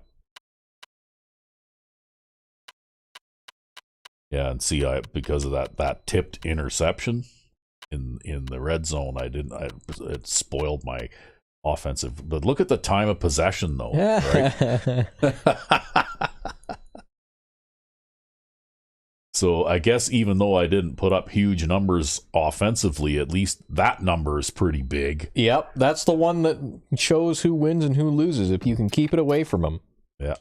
Yeah, and see, because of that tipped interception in the red zone, it spoiled my offensive. But look at the time of possession, though. Right? So I guess even though I didn't put up huge numbers offensively, at least that number is pretty big. Yep, that's the one that shows who wins and who loses, if you can keep it away from them. Yeah.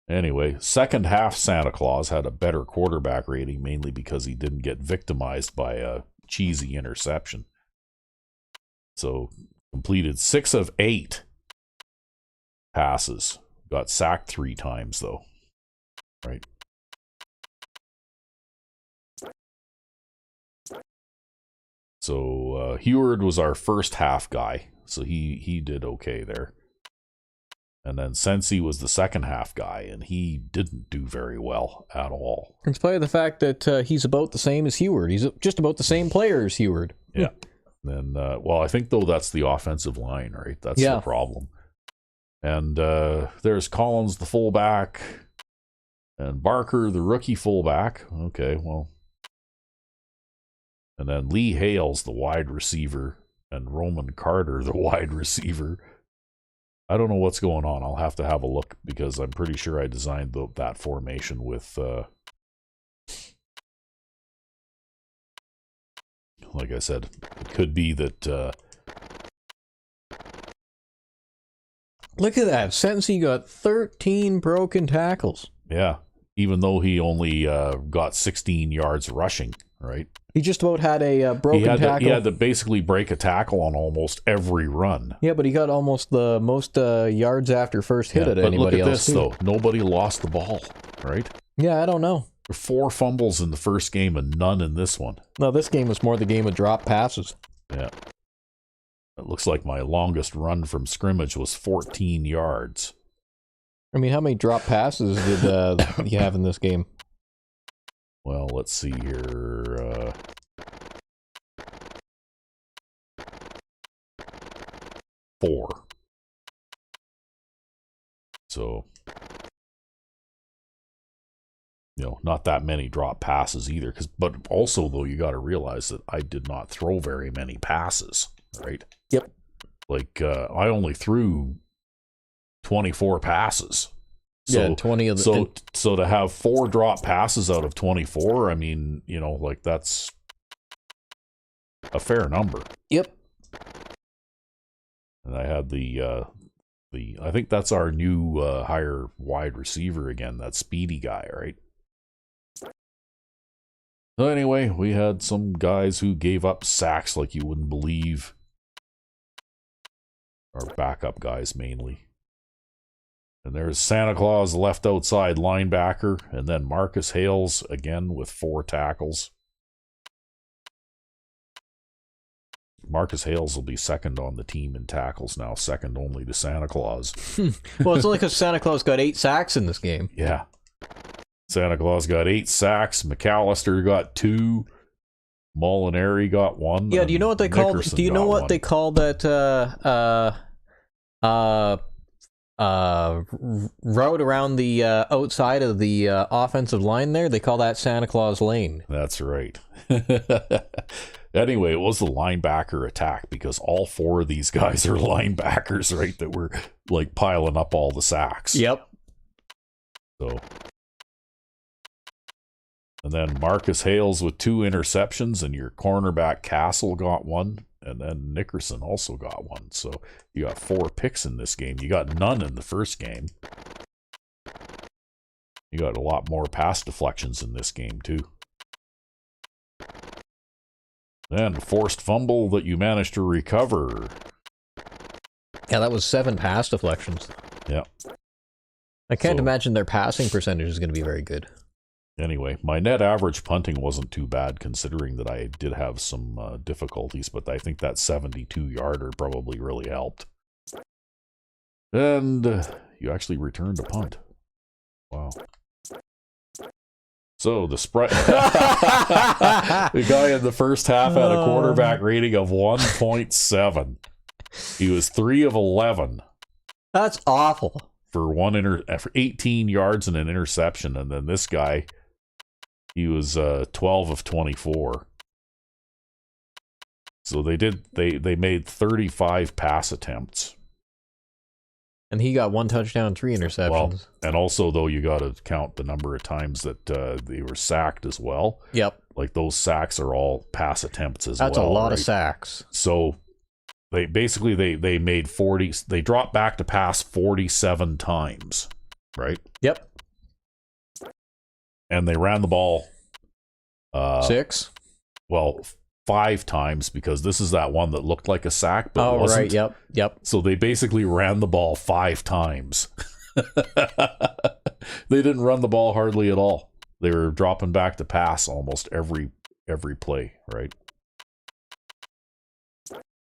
Anyway, second half Santa Claus had a better quarterback rating, mainly because he didn't get victimized by a cheesy interception. So completed 6 of 8 passes. Got sacked 3 times, though. Right. So Heward was our first half guy, so he did okay there. And then Sensi was the second half guy, and he didn't do very well at all. In spite of the fact that he's about the same as Heward. He's just about the same player as Heward. Yeah. And, well, I think, though, that's the offensive line, right? That's the problem. And there's Collins, the fullback, and Barker, the rookie fullback. Okay, well. And then Lee Hales, the wide receiver, and Roman Carter, the wide receiver. I don't know what's going on. I'll have to have a look because I'm pretty sure I designed that formation with, like I said, it could be that. Look at that. Sensi got 13 broken tackles. Yeah, even though he only got 16 yards rushing, right? He just about had a broken tackle. He had to basically break a tackle on almost every run. Yeah, but he got almost the most yards after first hit at anybody else. But look at this, though. Nobody lost the ball, right? Yeah, I don't know. There were 4 fumbles in the first game and none in this one. No, this game was more the game of drop passes. Yeah. It looks like my longest run from scrimmage was 14 yards. I mean, how many drop passes did you have in this game? Well, let's see here. 4. So, not that many drop passes either. But also, though, you got to realize that I did not throw very many passes, right? Yep. Like, I only threw 24 passes. So, yeah, 20 of the... So to have 4 drop passes out of 24, I mean, that's a fair number. Yep. And I had I think that's our new higher wide receiver again, that speedy guy, right? So anyway, we had some guys who gave up sacks like you wouldn't believe. Our backup guys mainly. And there's Santa Claus, left outside linebacker, and then Marcus Hales again with 4 tackles. Marcus Hales will be second on the team in tackles now, second only to Santa Claus. Well, it's only because Santa Claus got 8 sacks in this game. Yeah. Santa Claus got 8 sacks. McAllister got 2. Molinari got 1. Yeah, do you know what they called? Do you know what they call that? route around the outside of the offensive line there. They call that Santa Claus Lane. That's right. Anyway, it was the linebacker attack because all four of these guys are linebackers, right? That were like piling up all the sacks. Yep. So, and then Marcus Hales with 2 interceptions, and your cornerback Castle got 1, and then Nickerson also got 1. So you got 4 picks in this game. You got none in the first game. You got a lot more pass deflections in this game too. And forced fumble that you managed to recover. Yeah, that was 7 pass deflections. Yeah. I can't imagine their passing percentage is going to be very good. Anyway, my net average punting wasn't too bad considering that I did have some difficulties, but I think that 72-yarder probably really helped. And you actually returned a punt. Wow. So the spread, the guy in the first half had a quarterback rating of 1.7. He was 3 of 11 That's awful. for for 18 yards and an interception, and then this guy, he was 12 of 24. So they made 35 pass attempts. And he got 1 touchdown, 3 interceptions. Well, and also, though, you got to count the number of times that they were sacked as well. Yep. Like, those sacks are all pass attempts as That's well. a lot right? of sacks. So, they made 40, they dropped back to pass 47 times, right? Yep. And they ran the ball 6? Well, 5 times, because this is that one that looked like a sack, but wasn't. Right, yep. So they basically ran the ball 5 times. They didn't run the ball hardly at all. They were dropping back to pass almost every play, right?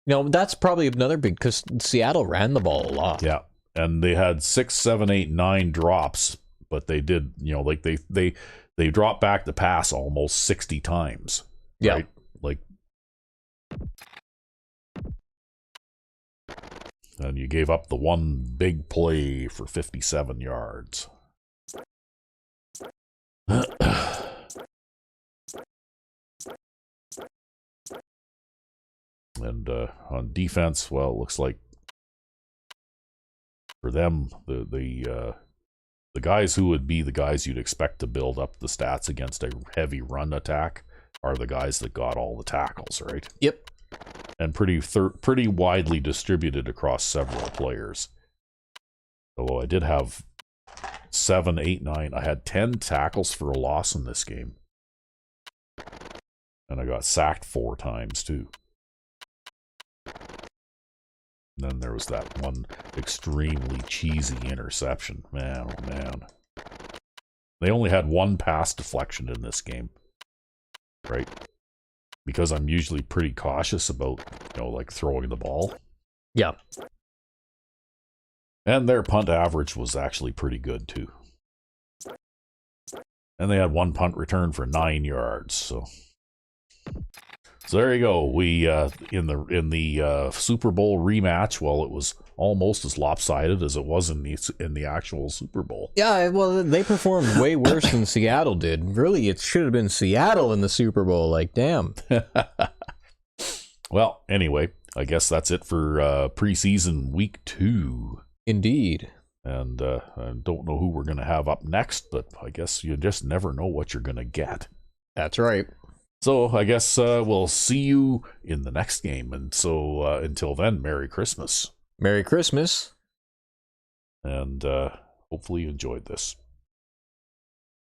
That's probably another big, because Seattle ran the ball a lot. Yeah, and they had 6, 7, 8, 9 drops, but they did, like they dropped back to pass almost 60 times. Yeah. Right? Like, and you gave up the one big play for 57 yards. And on defense, well, it looks like for them, the guys who would be the guys you'd expect to build up the stats against a heavy run attack are the guys that got all the tackles, right? Yep. And pretty widely distributed across several players. Although I did have 7, 8, 9. I had 10 tackles for a loss in this game. And I got sacked 4 times, too. And then there was that one extremely cheesy interception. Man, oh man. They only had 1 pass deflection in this game. Right? Because I'm usually pretty cautious about, like throwing the ball. Yeah. And their punt average was actually pretty good, too. And they had 1 punt return for 9 yards, so there you go. We in the Super Bowl rematch, well, it was almost as lopsided as it was in the actual Super Bowl. Yeah, well, they performed way worse than Seattle did. Really, it should have been Seattle in the Super Bowl. Like, damn. Well, anyway, I guess that's it for preseason week 2. Indeed. And I don't know who we're going to have up next, but I guess you just never know what you're going to get. That's right. So I guess we'll see you in the next game. And so until then, Merry Christmas. Merry Christmas. And hopefully you enjoyed this.